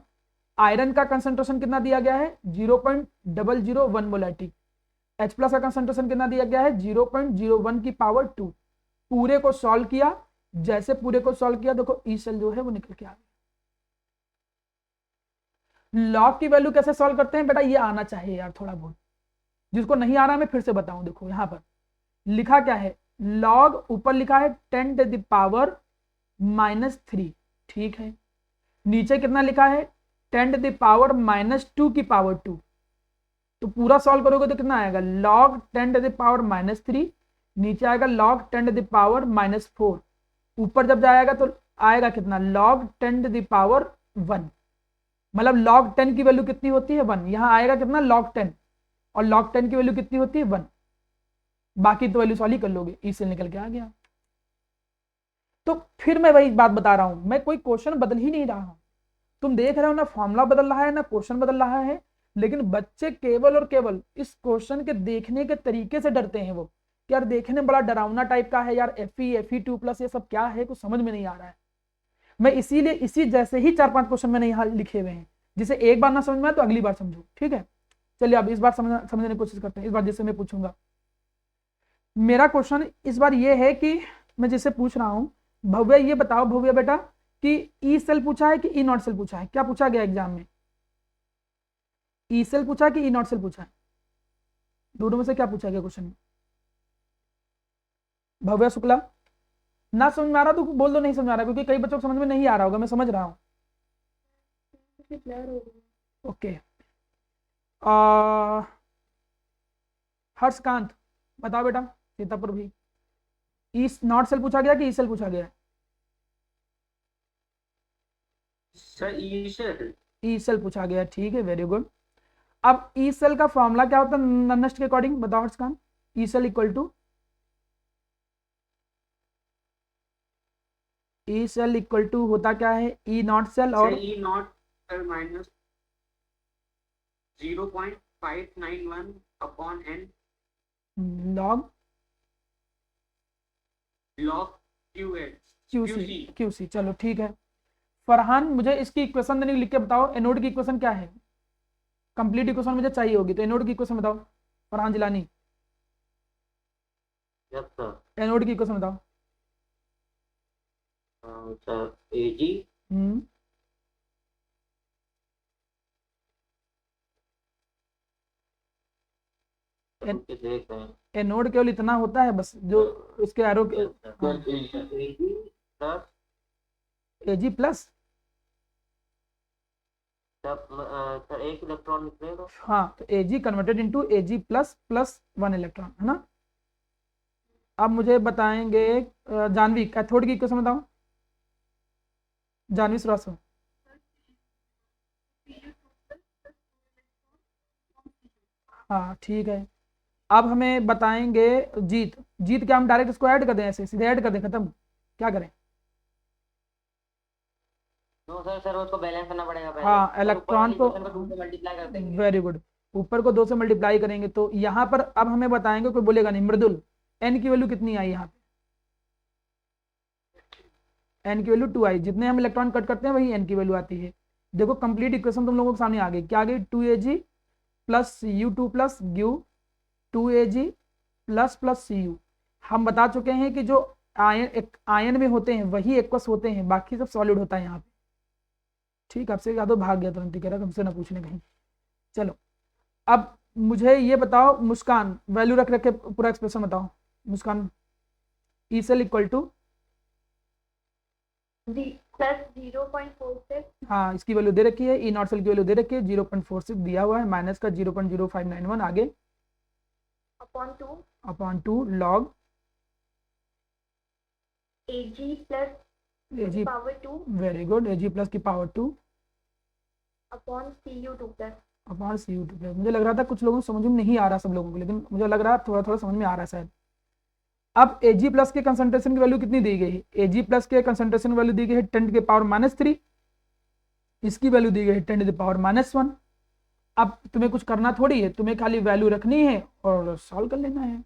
आयरन का कंसंट्रेशन कितना दिया गया है 0.001 मोलैरिटी। H प्लस का कंसंट्रेशन कितना दिया गया है 0.01 की पावर 2। पूरे को सॉल्व किया, जैसे पूरे को सॉल्व किया देखो ई सेल जो है वो निकल के आ गया। लॉग की वैल्यू कैसे सॉल्व करते हैं बेटा, ये आना चाहिए यार थोड़ा बहुत, जिसको नहीं आ रहा मैं फिर से बताऊं। देखो यहां पर लिखा क्या है, लॉग ऊपर लिखा है 10 टू द पावर -3, ठीक है। नीचे कितना लिखा है 10 टू द पावर -2 की पावर 2। तो पूरा सॉल्व करोगे तो कितना आएगा लॉग 10 टू द पावर -3, नीचे आएगा लॉग 10 टू द पावर -4, ऊपर जब जाएगा तो आएगा कितना लॉग 10 टू द पावर 1। मतलब लॉग 10 की वैल्यू कितनी होती है 1, यहां आएगा कितना लॉग 10, और लॉग 10 की वैल्यू कितनी होती है 1। बाकी तो वैल्यू सॉल्व ही कर लोगे, ई से निकल के आ गया। तो फिर मैं वही बात बता रहा हूं, मैं कोई क्वेश्चन बदल ही नहीं रहा हूं। तुम देख रहे हो ना फॉर्मूला बदल रहा है ना क्वेश्चन बदल रहा है, लेकिन बच्चे केवल और केवल इस क्वेश्चन के देखने के तरीके से डरते हैं। वो यार देखने में बड़ा डरावना टाइप का है यार, Fe2+ ये सब क्या है, कुछ समझ में नहीं आ रहा है। मैं इसीलिए इसी जैसे ही 4-5 क्वेश्चन मैंने यहाँ लिखे हुए हैं, जिसे एक बार ना समझ में आए तो अगली बार समझो, ठीक है। चलिए अब इस बार समझने की कोशिश करते हैं। इस बार जिससे मैं पूछूंगा, मेरा क्वेश्चन इस बार ये है कि मैं जिससे पूछ रहा हूँ, भव्य ये बताओ भव्य बेटा कि ई सेल पूछा है कि ई नॉट सेल पूछा है, क्या पूछा गया एग्जाम में, ई सेल पूछा है कि ई नॉट सेल पूछा है, दोनों में से क्या पूछा गया क्वेश्चन में? भव्य शुक्ला, ना समझ में आ रहा तो बोल दो नहीं समझ आ रहा, क्योंकि कई बच्चों को समझ में नहीं आ रहा होगा, मैं समझ रहा हूँ। ओके हर्षकांत बताओ बेटा, सीतापुर भी, ई नॉट सेल पूछा गया कि ई सेल पूछा गया? Sir E cell, E cell पूछा गया, ठीक है, वेरी गुड। अब ई सेल का फॉर्मूला क्या होता है नन्नस्ट के अकॉर्डिंग, बताओ Harshkant. E cell equal to, E cell equal to होता क्या है ई नॉट सेल और E not cell minus 0.591 upon n log log QC. चलो ठीक है। फरहान मुझे इसकी इक्वेशन देने लिख के बताओ, एनोड की इक्वेशन क्या है, कंप्लीट इक्वेशन मुझे चाहिए होगी, तो एनोड की इक्वेशन बताओ Farhan Jilani. Yes sir. Anode की इक्वेशन बताओ। सर Ag एनोड केवल इतना होता है बस, जो इसके एरो Ag प्लस, सर एक इलेक्ट्रॉन निकलेगा। हाँ तो Ag converted into Ag plus plus 1 electron, है ना। अब मुझे बताएंगे जानवी कैथोड की इक्वेशन बताओ, जानवी श्रीवास्तव। हाँ ठीक है। अब हमें बताएंगे जीत, जीत क्या हम डायरेक्ट इसको ऐड कर दें, ऐसे सीधे ऐड कर दें, खत्म, क्या करें? नो सर, सर उसको बैलेंस करना पड़ेगा पहले। हाँ इलेक्ट्रॉन को मल्टीप्लाई कर देंगे। वेरी गुड, ऊपर को 2 से मल्टीप्लाई करेंगे तो यहाँ पर अब हमें बताएंगे, कोई बोलेगा नहीं, मृदुल n की वैल्यू कितनी आई यहाँ पे, n की वैल्यू 2 आई, जितने हम इलेक्ट्रॉन कट करते हैं वही n की वैल्यू आती है। देखो कंप्लीट इक्वेशन तुम लोगों के सामने आ गई, क्या आ गई, 2Ag प्लस U2 प्लस ग्यू 2Ag प्लस प्लस Cu। हम बता चुके हैं कि जो आयन में होते हैं वही एक्वस होते हैं, बाकी सब सॉलिड होता है यहाँ पे। ठीक, आपसे यादव भाग गया तुरंत ही, कह रहा तुमसे ना पूछने कहीं। चलो अब मुझे ये बताओ मुस्कान, वैल्यू रख के पूरा एक्सप्रेशन बताओ Muskan. E cell equal to plus 0.46 हाँ इसकी वैल्यू दे रखी है, ई नॉट सेल की वैल्यू दे रखी है 0.46 दिया हुआ है, माइनस का 0.0591 आगे upon 2 log Ag plus Ag, power 2 very good, Ag plus की power 2 upon Cu2 plus. Upon Cu2 plus. मुझे लग रहा था कुछ लोगों को समझ में नहीं आ रहा सब लोगों को, लेकिन मुझे लग रहा है थोड़ा थोड़ा समझ में आ रहा है शायद। अब Ag प्लस के कंसंट्रेशन की वैल्यू कितनी दी गई है, Ag प्लस के कंसंट्रेशन की वैल्यू दी गई है 10⁻⁻3, इसकी वैल्यू दी गई है 10⁻⁻1। अब तुम्हें कुछ करना थोड़ी है, तुम्हें खाली वैल्यू रखनी है और सॉल्व कर लेना है।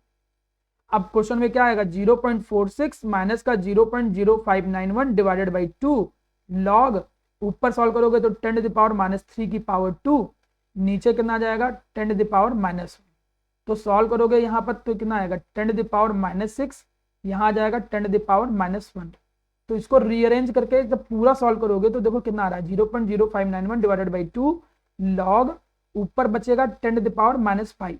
अब क्वेश्चन में क्या आएगा, 0.46 माइनस का 0.0591 डिवाइडेड बाई 2 लॉग, ऊपर सॉल्व करोगे तो 10⁻³ की पावर 2, नीचे कितना आ जाएगा 10⁻⁻1। तो सॉल्व करोगे यहाँ पर तो कितना आएगा 10⁻⁻6, यहाँ आ जाएगा 10⁻⁻1। तो इसको रीअरेंज करके जब पूरा सॉल्व करोगे तो देखो कितना आ रहा है 0.0591 डिवाइडेड बाई 2 लॉग, ऊपर बचेगा 10⁻⁻5।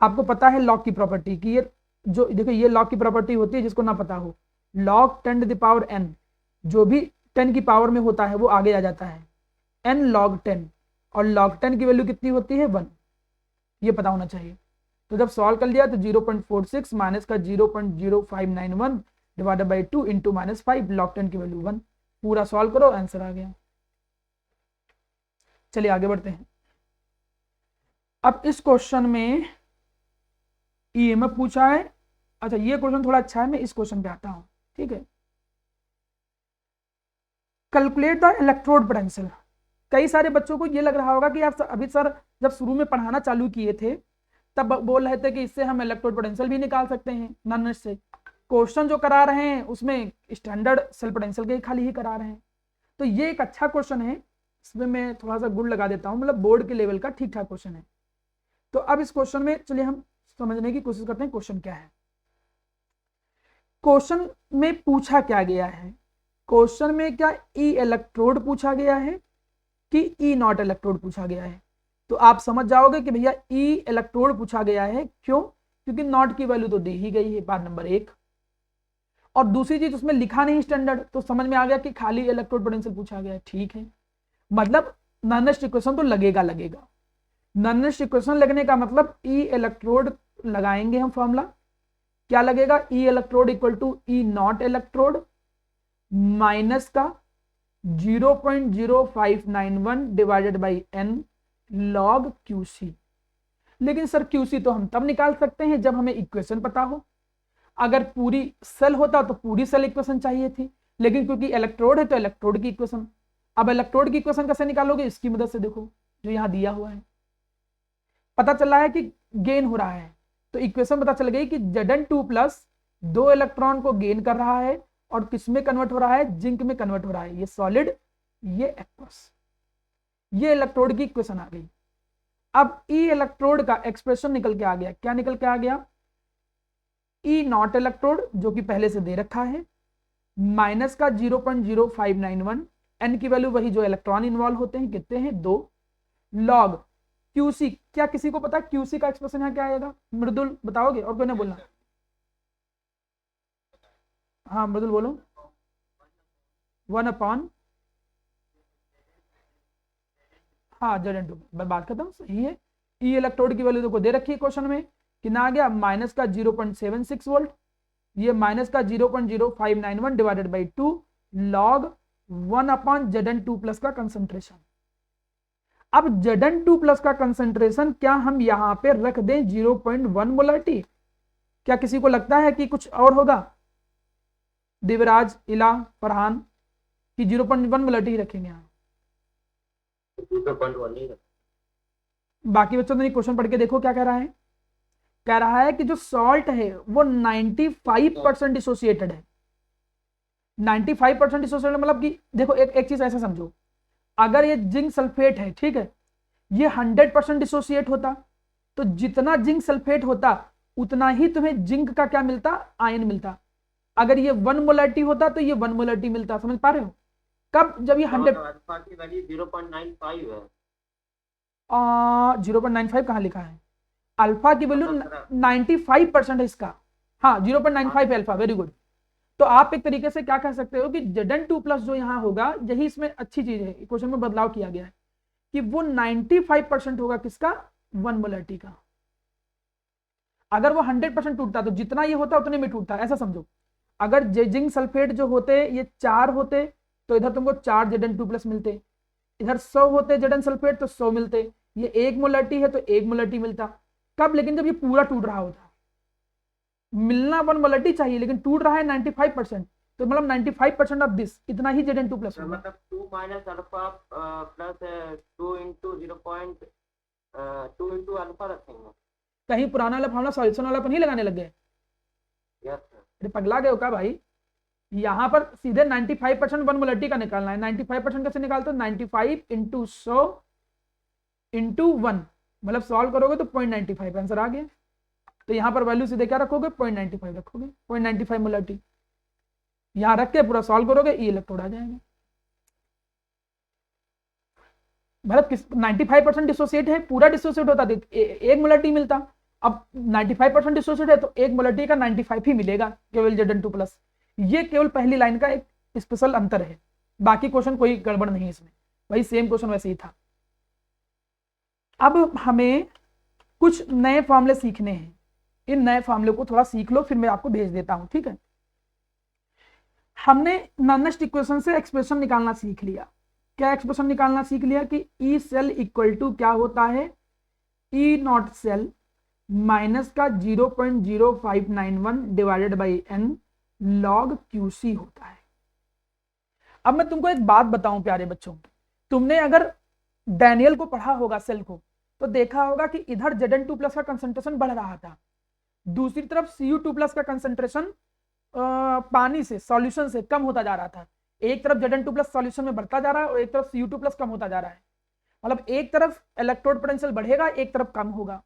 आपको पता है लॉग की प्रॉपर्टी की, ये जो देखो ये लॉग की प्रॉपर्टी होती है, जिसको ना पता हो, लॉग 10⁻n जो भी 10 की पावर में होता है वो आगे आ जाता है, n log 10, और log 10 की वैल्यू कितनी होती है 1, ये पता होना चाहिए। तो जब सॉल्व कर लिया तो 0.46 माइनस का 0.0591 डिवाइडेड बाई 2 इंटू -5, log 10 की वैल्यू 1। पूरा सॉल्व करो, आंसर आ गया। चलिए आगे बढ़ते हैं। अब इस क्वेश्चन में ईएमएफ पूछा है। अच्छा ये क्वेश्चन थोड़ा अच्छा है, मैं इस क्वेश्चन पे आता हूं, ठीक है। Calculate the electrode potential. कई सारे बच्चों को ये लग रहा होगा कि आप अभी सर जब शुरू में पढ़ाना चालू किए थे तब बोल रहे थे कि इससे हम इलेक्ट्रोड पोटेंशियल भी निकाल सकते हैं नॉन से। क्वेश्चन जो करा रहे हैं उसमें स्टैंडर्ड सेल पोटेंशियल के खाली ही करा रहे हैं, तो ये एक अच्छा क्वेश्चन है, इसमें मैं थोड़ा सा गुड़ लगा देता हूँ, मतलब बोर्ड के लेवल का ठीक ठाक क्वेश्चन है। तो अब इस क्वेश्चन में चलिए हम समझने की कोशिश करते हैं क्वेश्चन क्या है। क्वेश्चन में पूछा क्या गया है, क्वेश्चन में क्या ई इलेक्ट्रोड पूछा गया है कि ई नॉट इलेक्ट्रोड पूछा गया है। तो आप समझ जाओगे कि भैया ई इलेक्ट्रोड पूछा गया है, क्यों, क्योंकि नॉट की वैल्यू तो दी ही गई है, बात नंबर 1। और दूसरी चीज उसमें लिखा नहीं स्टैंडर्ड, तो समझ में आ गया कि खाली इलेक्ट्रोड पोटेंशियल पूछा गया है, ठीक है। मतलब नॉनेस्ट इक्वेशन तो लगेगा। नॉनेस्ट इक्वेशन लगने का मतलब ई इलेक्ट्रोड लगाएंगे हम फॉर्मूला, क्या लगेगा, E electrode equal to E nought electrode minus का 0.0591 divided by n log QC। लेकिन सर QC तो हम तब निकाल सकते हैं जब हमें इक्वेशन पता हो। अगर पूरी सेल होता तो पूरी सेल इक्वेशन चाहिए थी, लेकिन क्योंकि इलेक्ट्रोड है तो इलेक्ट्रोड की इक्वेशन। अब इलेक्ट्रोड की इक्वेशन कैसे निकालोगे, इसकी मदद से देखो जो यहां दिया हुआ है, पता चल रहा है कि गेन हो रहा है, तो इक्वेशन पता चल गई कि Zn2 प्लस 2 इलेक्ट्रॉन को गेन कर रहा है और किस में कन्वर्ट हो रहा है, जिंक में कन्वर्ट हो रहा है, ये सॉलिड ये एक्वस। ये इलेक्ट्रोड की इक्वेशन आ गई। अब ई इलेक्ट्रोड का एक्सप्रेशन निकल के आ गया, क्या निकल के आ गया, ई नॉट इलेक्ट्रोड जो कि पहले से दे रखा है माइनस का 0.0591, n की वैल्यू वही जो इलेक्ट्रॉन इन्वॉल्व होते हैं कितने हैं 2, लॉग QC। क्या किसी को पता QC का एक्सप्रेशन यहाँ क्या आएगा, मृदुल बताओगे और कोई ना बोलना। हाँ मृदुल बोलो। 1/, हाँ Zn2, बात खत्म, सही है। ई इलेक्ट्रोड की वैल्यू को दे रखी है क्वेश्चन में, कितना आ गया माइनस का 0.76 वोल्ट, ये माइनस का 0.0591 divided by 2 log 1/Zn2 plus का कंसंट्रेशन। अब Zn2 प्लस का कंसंट्रेशन क्या हम यहां पे रख दें 0.1 मोलरिटी, क्या किसी को लगता है कि कुछ और होगा, दिवराज, इला, फरहान, कि 0.1 मोलरिटी रखेंगे यहां। बाकी बच्चों ने क्वेश्चन पढ़ के देखो क्या कह रहा है, कह रहा है कि जो सॉल्ट है वो 95% डिसोसिएटेड है। 95% डिसोसिएटेड मतलब कि देखो एक चीज ऐसा समझो, अगर ये जिंक सल्फेट है, ठीक है, ये 100% डिसोसिएट होता, तो जितना जिंक सल्फेट होता उतना ही तुम्हें जिंक का क्या मिलता, आयन मिलता। अगर ये 1 मोलरिटी होता तो ये 1 मोलरिटी मिलता। समझ पा रहे हो? कब? जब ये 100 अल्फा की वैल्यू 0.95 है। 0.95 कहाँ लिखा है? अल्फा की वैल्यू 95% है इसका। हाँ 0.95 है अल्फा, वेरी गुड। तो आप एक तरीके से क्या कह सकते हो कि Zn2+ जो यहाँ होगा, यही इसमें अच्छी चीज है, क्वेश्चन में बदलाव किया गया है कि वो 95% होगा किसका, 1 मोलरिटी का। अगर वो 100% टूटता तो जितना ये होता उतने में टूटता, ऐसा समझो। अगर जिंक सल्फेट जो होते ये 4 होते तो इधर तुमको 4 Zn2+ मिलते, इधर 100 होते Zn सल्फेट तो 100 मिलते, ये 1 मोलरिटी है तो 1 मोलरिटी मिलता। कब? लेकिन जब ये पूरा टूट रहा होता। मिलना 1 मोलरिटी चाहिए लेकिन टूट रहा है 95%, तो मतलब 95% ऑफ दिस, इतना ही Zn2+ होगा। मतलब 2 minus alpha plus 2 into 0.2 into alpha रखेंगे। कहीं पुराना वाला फॉर्मूला सॉल्यूशन वाला पर नहीं लगाने लग गए? Yes sir. अरे पगला गए हो क्या भाई? यहाँ पर सीधे 95% 1 मोलरिटी का निकालना है। 95% कैसे निकालते हो? 95 इंटू 100 इंटू 1, मतलब सॉल्व करोगे तो 0.95 आंसर आ गया। तो यहाँ पर वैल्यू सीधे क्या रखोगे? 0.95 रखोगे, 0.95 मोलरिटी यहाँ रख के पूरा सॉल्व करोगे, ई इलेक्ट्रोड आ जाएगा। मतलब 95% डिसोसिएट है, पूरा डिसोसिएट होता तो 1 मोलरिटी मिलता। अब 95% डिसोसिएट है तो 1 मोलरिटी का 95 ही मिलेगा केवल Zn2+। ये केवल पहली लाइन का एक स्पेशल अंतर है, बाकी क्वेश्चन कोई गड़बड़ नहीं है इसमें, वही सेम क्वेश्चन वैसे ही था। अब हमें कुछ नए फॉर्मूले सीखने हैं, इन नए फॉर्मूले को थोड़ा सीख लो, फिर मैं आपको भेज देता हूं, ठीक है। हमने नेक्स्ट इक्वेशन से एक्सप्रेशन निकालना सीख लिया। क्या एक्सप्रेशन निकालना सीख लिया कि ई सेल इक्वल टू क्या होता है, ई नॉट सेल माइनस का 0.0591 divided by N log QC होता है। अब मैं तुमको एक बात बताऊं प्यारे बच्चों, तुमने अगर डैनियल को पढ़ा होगा सेल को, तो देखा होगा कि इधर Zn2+ का कंसंट्रेशन बढ़ रहा था, दूसरी तरफ Cu2+ का कंसंट्रेशन पानी से, सॉल्यूशन से कम होता जा रहा था। एक तरफ Zn2+ सॉल्यूशन में बढ़ता जा रहा है और एक तरफ Cu2+ कम होता जा रहा है। मतलब एक तरफ इलेक्ट्रोड पोटेंशियल बढ़ेगा, एक तरफ कम होगा।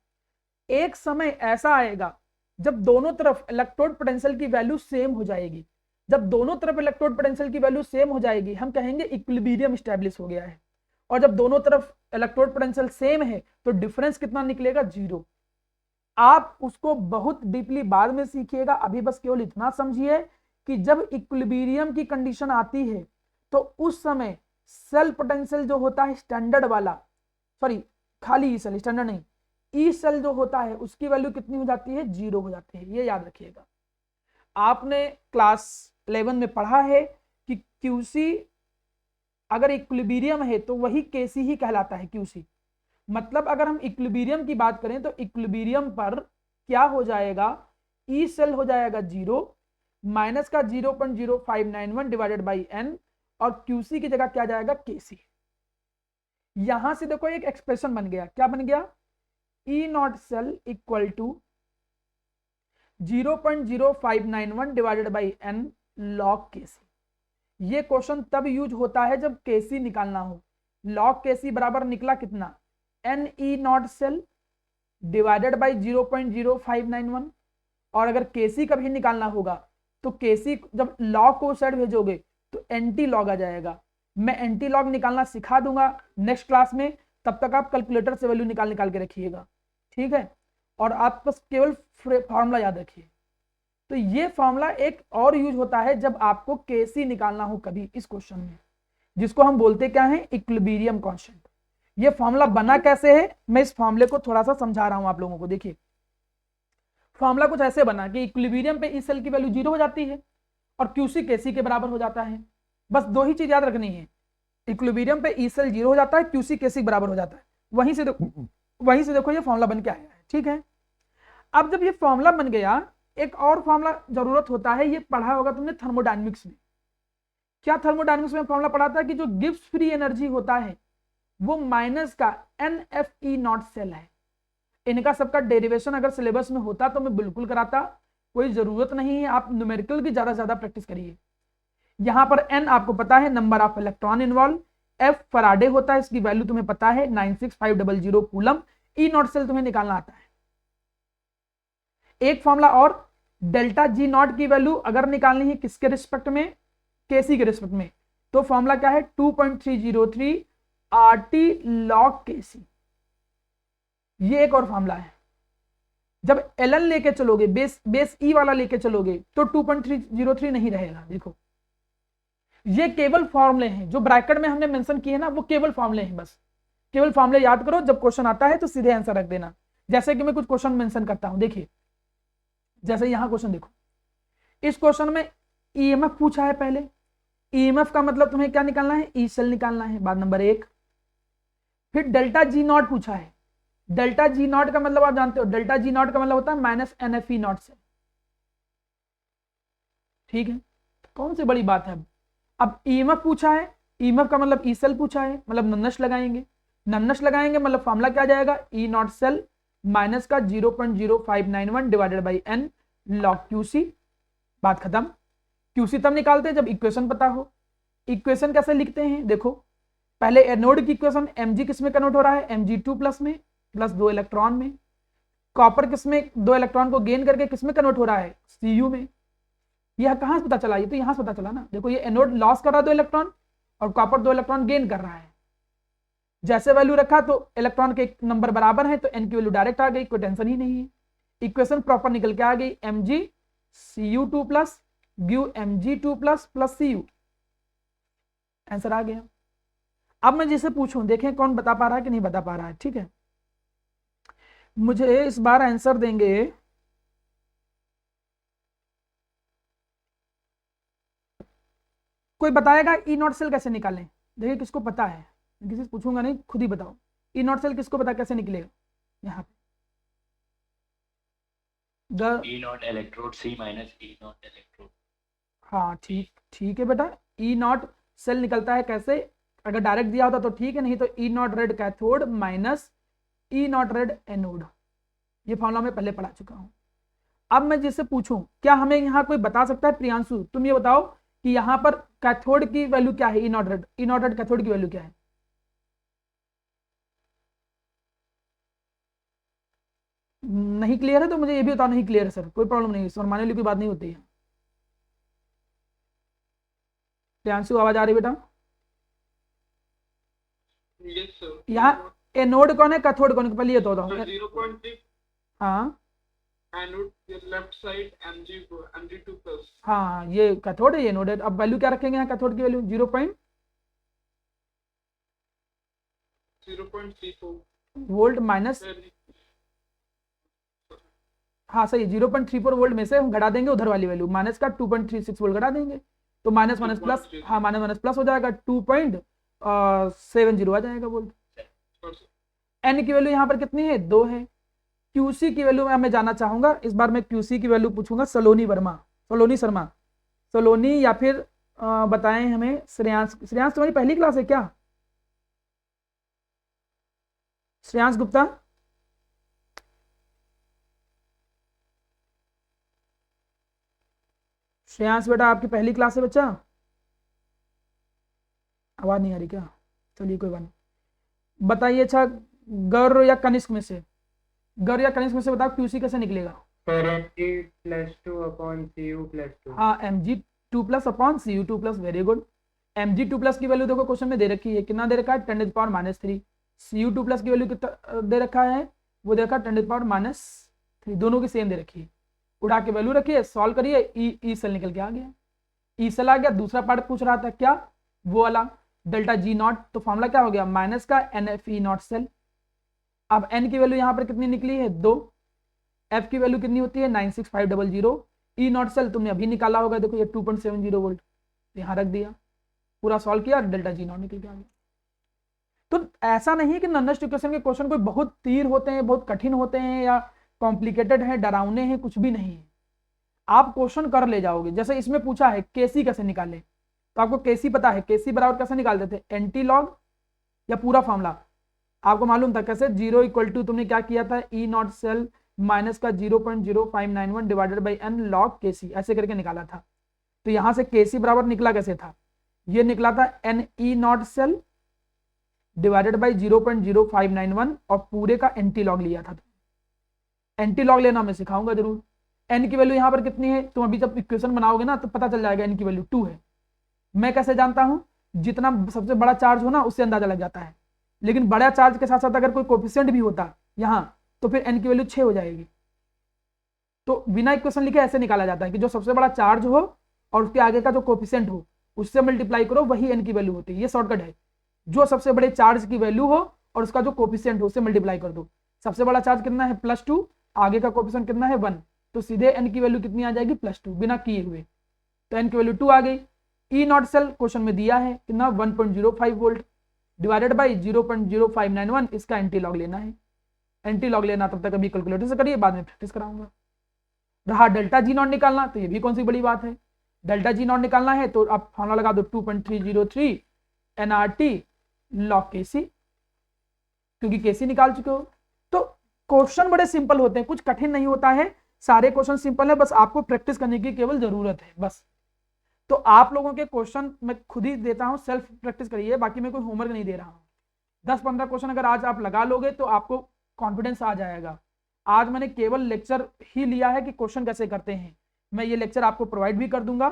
एक समय ऐसा आएगा जब दोनों तरफ इलेक्ट्रोड पोटेंशियल की वैल्यू सेम हो जाएगी। जब दोनों तरफ इलेक्ट्रोड पोटेंशियल की वैल्यू सेम हो जाएगी, हम कहेंगे इक्विलिब्रियम स्टैब्लिश हो गया है। और जब दोनों तरफ इलेक्ट्रोड पोटेंशियल सेम है तो डिफरेंस कितना निकलेगा? 0। आप उसको बहुत डीपली बाद में सीखिएगा, अभी बस केवल इतना समझिए कि जब इक्विलिब्रियम की कंडीशन आती है तो उस समय सेल पोटेंशियल जो होता है स्टैंडर्ड वाला, सॉरी खाली ई सेल, स्टैंडर्ड नहीं, ई सेल जो होता है उसकी वैल्यू कितनी हो जाती है? 0 हो जाती है। ये याद रखिएगा। आपने क्लास 11 में पढ़ा है कि क्यूसी अगर इक्विलिब्रियम है तो वही केसी ही कहलाता है, क्यूसी। मतलब अगर हम इक्विलिब्रियम की बात करें तो इक्विलिब्रियम पर क्या हो जाएगा? ई सेल हो जाएगा 0 माइनस का 0.0591 डिवाइडेड बाई एन, और क्यूसी की जगह क्या जाएगा? केसी। यहां से देखो एक एक्सप्रेशन बन गया। क्या बन गया? E not cell equal to 0.0591 divided by N log KC. ये क्वेश्चन तब यूज होता है जब केसी निकालना हो। लॉग केसी बराबर निकला कितना? N E not cell divided by 0.0591। और अगर केसी कभी निकालना होगा तो केसी जब लॉग को साइड भेजोगे तो एंटी लॉग आ जाएगा। मैं एंटी लॉग निकालना सिखा दूंगा नेक्स्ट क्लास में, तब तक आप कैलकुलेटर से वैल्यू निकाल के रखिएगा, ठीक है। और आप बस केवल फॉर्मूला याद रखिए। तो ये फॉर्मूला एक और यूज होता है जब आपको केसी निकालना हो कभी इस क्वेश्चन में, जिसको हम बोलते क्या है? Equilibrium constant. ये फॉर्मूला बना कैसे है, मैं इस फॉर्मूले को थोड़ा सा समझा रहा हूं आप लोगों को। देखिए फॉर्मूला कुछ ऐसे बना कि इक्विलिब्रियम पे ई सेल की वैल्यू 0 हो जाती है और क्यूसी केसी के बराबर हो जाता है। बस 2 ही चीज याद रखनी है, इक्विलिब्रियम पे ई सेल 0 हो जाता है, क्यूसी केसी के बराबर हो जाता है। वहीं से देखो ये फॉर्मूला बन के आया है, ठीक है। अब जब ये फॉर्मूला बन गया, एक और फॉर्मूला जरूरत होता है, ये पढ़ा होगा तुमने थर्मोडायनेमिक्स में। क्या थर्मोडायनेमिक्स में फॉर्मूला पढ़ा था कि जो गिब्स फ्री एनर्जी होता है वो माइनस का NFE नॉट सेल है। इनका सबका डेरिवेशन अगर सिलेबस में होता तो मैं बिल्कुल कराता, कोई जरूरत नहीं है। आप न्यूमेरिकल की ज्यादा प्रैक्टिस करिए। यहां पर N आपको पता है number of electron involve, F Faraday होता है, इसकी वैल्यू तुम्हें पता है 96500 कूलम। ई नॉट सेल तुम्हें निकालना आता है। एक फॉर्मूला और, डेल्टा जी नॉट की वैल्यू अगर निकालनी है किसके रिस्पेक्ट में, केसी के रिस्पेक्ट में, तो फॉर्मूला क्या है 2.303 आरटी लॉग केसी। ये एक और फॉर्मूला है। जब एल लेके चलोगे, बेस ई वाला लेके चलोगे तो 2.303 नहीं रहेगा। देखो ये केवल फॉर्मूले हैं जो ब्रैकेट में हमने मेंशन किए ना, वो केवल फॉर्मूले हैं। बस केवल फॉर्मूले याद करो, जब क्वेश्चन आता है तो सीधे आंसर रख देना। जैसे कि मैं कुछ क्वेश्चन मेंशन करता हूं, देखिए जैसे यहां क्वेश्चन देखो, इस क्वेश्चन में ईएमएफ पूछा है। पहले ईएमएफ का मतलब तुम्हें क्या निकालना है, ई सेल निकालना है, बात नंबर 1। फिर डेल्टा जी नॉट पूछा है। डेल्टा जी नॉट का मतलब आप जानते हो, डेल्टा जी नॉट का मतलब होता है माइनस एनएफई नॉट से, ठीक है, कौन सी बड़ी बात है। अब ईएमएफ पूछा है, ईएमएफ का मतलब ई सेल पूछा है, मतलब नन्नश लगाएंगे। नन्नश लगाएंगे मतलब फॉर्मूला क्या जाएगा, ई नॉट सेल माइनस का 0.0591 divided by N log QC. बात खत्म। क्यूसी तब निकालते हैं जब इक्वेशन पता हो। इक्वेशन कैसे लिखते हैं, देखो पहले एनोड की इक्वेशन, एमजी किस में कन्वर्ट हो रहा है, Mg2 प्लस में, प्लस 2 इलेक्ट्रॉन में। कॉपर किस में 2 इलेक्ट्रॉन को गेन करके किस में कन्वर्ट हो रहा है, Cu में। यह कहां से पता चला, ये तो यहां से पता चला ना। देखो ये एनोड लॉस कर रहा है 2 इलेक्ट्रॉन और कॉपर 2 इलेक्ट्रॉन गेन कर रहा है। जैसे वैल्यू रखा तो इलेक्ट्रॉन के नंबर बराबर है तो एन की वैल्यू डायरेक्ट आ गई, कोई टेंशन ही नहीं है। इक्वेशन प्रॉपर निकल के आ गई, Mg Cu2 plus give Mg2 plus plus Cu। Answer आ गया। अब मैं जिसे पूछूं, देखें कौन बता पा रहा है कि नहीं बता पा रहा है, ठीक है। मुझे इस बार आंसर देंगे कोई बताएगा ई नॉट सेल कैसे निकालें। देखिए किसको पता है, किसी से पूछूंगा नहीं, खुद ही बताओ ई नॉट सेल किसको पता कैसे निकलेगा। यहाँ पे E not electrode C minus E not electrode. हाँ ठीक है बेटा, ई नॉट सेल निकलता है कैसे, अगर डायरेक्ट दिया होता तो ठीक है, नहीं तो E not red cathode minus E not red anode. ये फॉर्मूला मैं पहले पढ़ा चुका हूं। अब मैं जिससे पूछूं, क्या हमें यहाँ कोई बता सकता है, प्रियांशु तुम ये बताओ कि यहाँ पर कैथोड की वैल्यू क्या है, ई नॉट रेड कैथोड की वैल्यू क्या है। नहीं क्लियर है तो मुझे ये भी बताओ, नहीं क्लियर है सर, कोई प्रॉब्लम नहीं, शर्माने वाली कोई बात नहीं होती है। प्रियांशु आवाज आ रही बेटा। यहाँ एनोड कौन है, कैथोड कौन है, पहले ये तो बताओ। 0.3 हाँ anode left side Mg2 plus. हाँ ये कैथोड है, ये एनोड है। अब वैल्यू क्या रखेंगे यहाँ कैथोड की वैल्यू 0.34 वोल्ट माइनस, हाँ सही 0.34 वोल्ट में से हम घटा देंगे उधर वाली वैल्यू, माइनस का 2.36 वोल्ट घटा देंगे तो माइनस माइनस प्लस, हाँ माइनस माइनस प्लस हो जाएगा, 2.70 आ जाएगा वोल्ट। एन की वैल्यू यहाँ पर कितनी है, 2 है। क्यूसी की वैल्यू मैं जानना चाहूंगा, इस बार मैं क्यूसी की वैल्यू पूछूंगा सलोनी शर्मा, सलोनी या फिर बताएं हमें श्रेयांश तुम्हारी पहली क्लास है क्या, श्रेयांश गुप्ता। श्रेयांश बेटा आपकी पहली क्लास है बच्चा, आवाज नहीं आ रही क्या, चलिए कोई बात नहीं। बताइए अच्छा गौर या कनिष्क में से बताओ क्यूसी कैसे निकलेगा। Mg+2 upon Cu+2। हाँ Mg2 plus upon Cu2 plus, very good. Mg2 plus की वैल्यू देखो क्वेश्चन में दे रखी है, कितना दे रखा है 10⁻³ Cu2 प्लस की वैल्यू कितना दे रखा है, वो देखा 10⁻³ दोनों की सेम दे रखी है। उठा के वैल्यू रखिए, सॉल्व करिए, ई सेल निकल के आ गया, ई सेल आ गया। दूसरा पार्ट पूछ रहा था क्या, वो वाला डेल्टा जी नॉट, तो फॉर्मूला क्या हो गया माइनस का NFE नॉट सेल। अब n की वैल्यू यहाँ पर कितनी निकली है 2, f की वैल्यू कितनी होती है 96500, ई नॉट सेल तुमने अभी निकाला होगा, देखो ये 2.70 वोल्ट यहाँ रख दिया, पूरा सॉल्व किया, डेल्टा जी नॉट निकल के आ गया। तो ऐसा नहीं है कि नॉन इक्वेशन के क्वेश्चन कोई बहुत तीर होते हैं, बहुत कठिन होते हैं या कॉम्प्लिकेटेड है, डरावने हैं, कुछ भी नहीं है, आप क्वेश्चन कर ले जाओगे। जैसे इसमें पूछा है केसी कैसे निकाले, तो आपको केसी पता है, केसी बराबर कैसे निकालते थे, एंटी लॉग या पूरा फॉर्मूला आपको मालूम था कैसे, 0 तुमने क्या किया था, ई नॉट सेल माइनस का 0.0591 डिवाइडेड बाई एन लॉग केसी, ऐसे करके निकाला था। तो यहां से केसी बराबर निकला कैसे था, ये निकला था N E not cell divided by 0.0591 और पूरे का एंटी लॉग लिया था। एंटी लॉग लेना मैं सिखाऊंगा जरूर। एन की वैल्यू यहाँ पर कितनी है, तुम अभी जब इक्वेशन बनाओगे ना तो पता चल जाएगा एन की वैल्यू 2 है। मैं कैसे जानता हूँ, जितना सबसे बड़ा चार्ज हो ना उससे अंदाजा लग जाता है, लेकिन बड़ा चार्ज के साथ साथ अगर कोई कोफिशिएंट भी होता यहाँ तो फिर एन की वैल्यू 6 हो जाएगी। तो बिना इक्वेशन लिखे ऐसे निकाला जाता है कि जो सबसे बड़ा चार्ज हो और उसके आगे का जो कोफिशिएंट हो उससे मल्टीप्लाई करो, वही एन की वैल्यू होती है। ये शॉर्टकट है, जो सबसे बड़े चार्ज की वैल्यू हो और उसका जो कोफिशिएंट हो उससे मल्टीप्लाई कर दो। सबसे बड़ा चार्ज कितना है +2, आगे का कोफिशिएंट कितना है 1, तो सीधे एन की वैल्यू कितनी आ जाएगी +2 बिना किए हुए, तो एन की वैल्यू 2 आ गई। ई नॉट सेल क्वेश्चन में दिया है कितना 1.05 वोल्ट डिवाइडेड बाई 0.0591, इसका एंटी लॉग लेना है। एंटी लॉग लेना तब तक अभी कैलकुलेटर से करिए, बाद में प्रैक्टिस कराऊंगा। रहा डेल्टा जी नॉट निकालना, तो ये भी कौन सी बड़ी बात है। डेल्टा जी नॉट निकालना है तो आप फॉर्मूला लगा दो 2.303 NRT लॉग केसी, क्योंकि केसी निकाल चुके हो। तो क्वेश्चन बड़े सिंपल होते हैं, कुछ कठिन नहीं होता है, सारे क्वेश्चन सिंपल है, बस आपको प्रैक्टिस करने की केवल जरूरत है बस। तो आप लोगों के क्वेश्चन मैं खुद ही देता हूं, सेल्फ प्रैक्टिस करिए, बाकी मैं कोई होमवर्क नहीं दे रहा हूं। 10-15 क्वेश्चन अगर आज आप लगा लोगे तो आपको कॉन्फिडेंस आ जाएगा। आज मैंने केवल लेक्चर ही लिया है कि क्वेश्चन कैसे करते हैं, मैं ये लेक्चर आपको प्रोवाइड भी कर दूंगा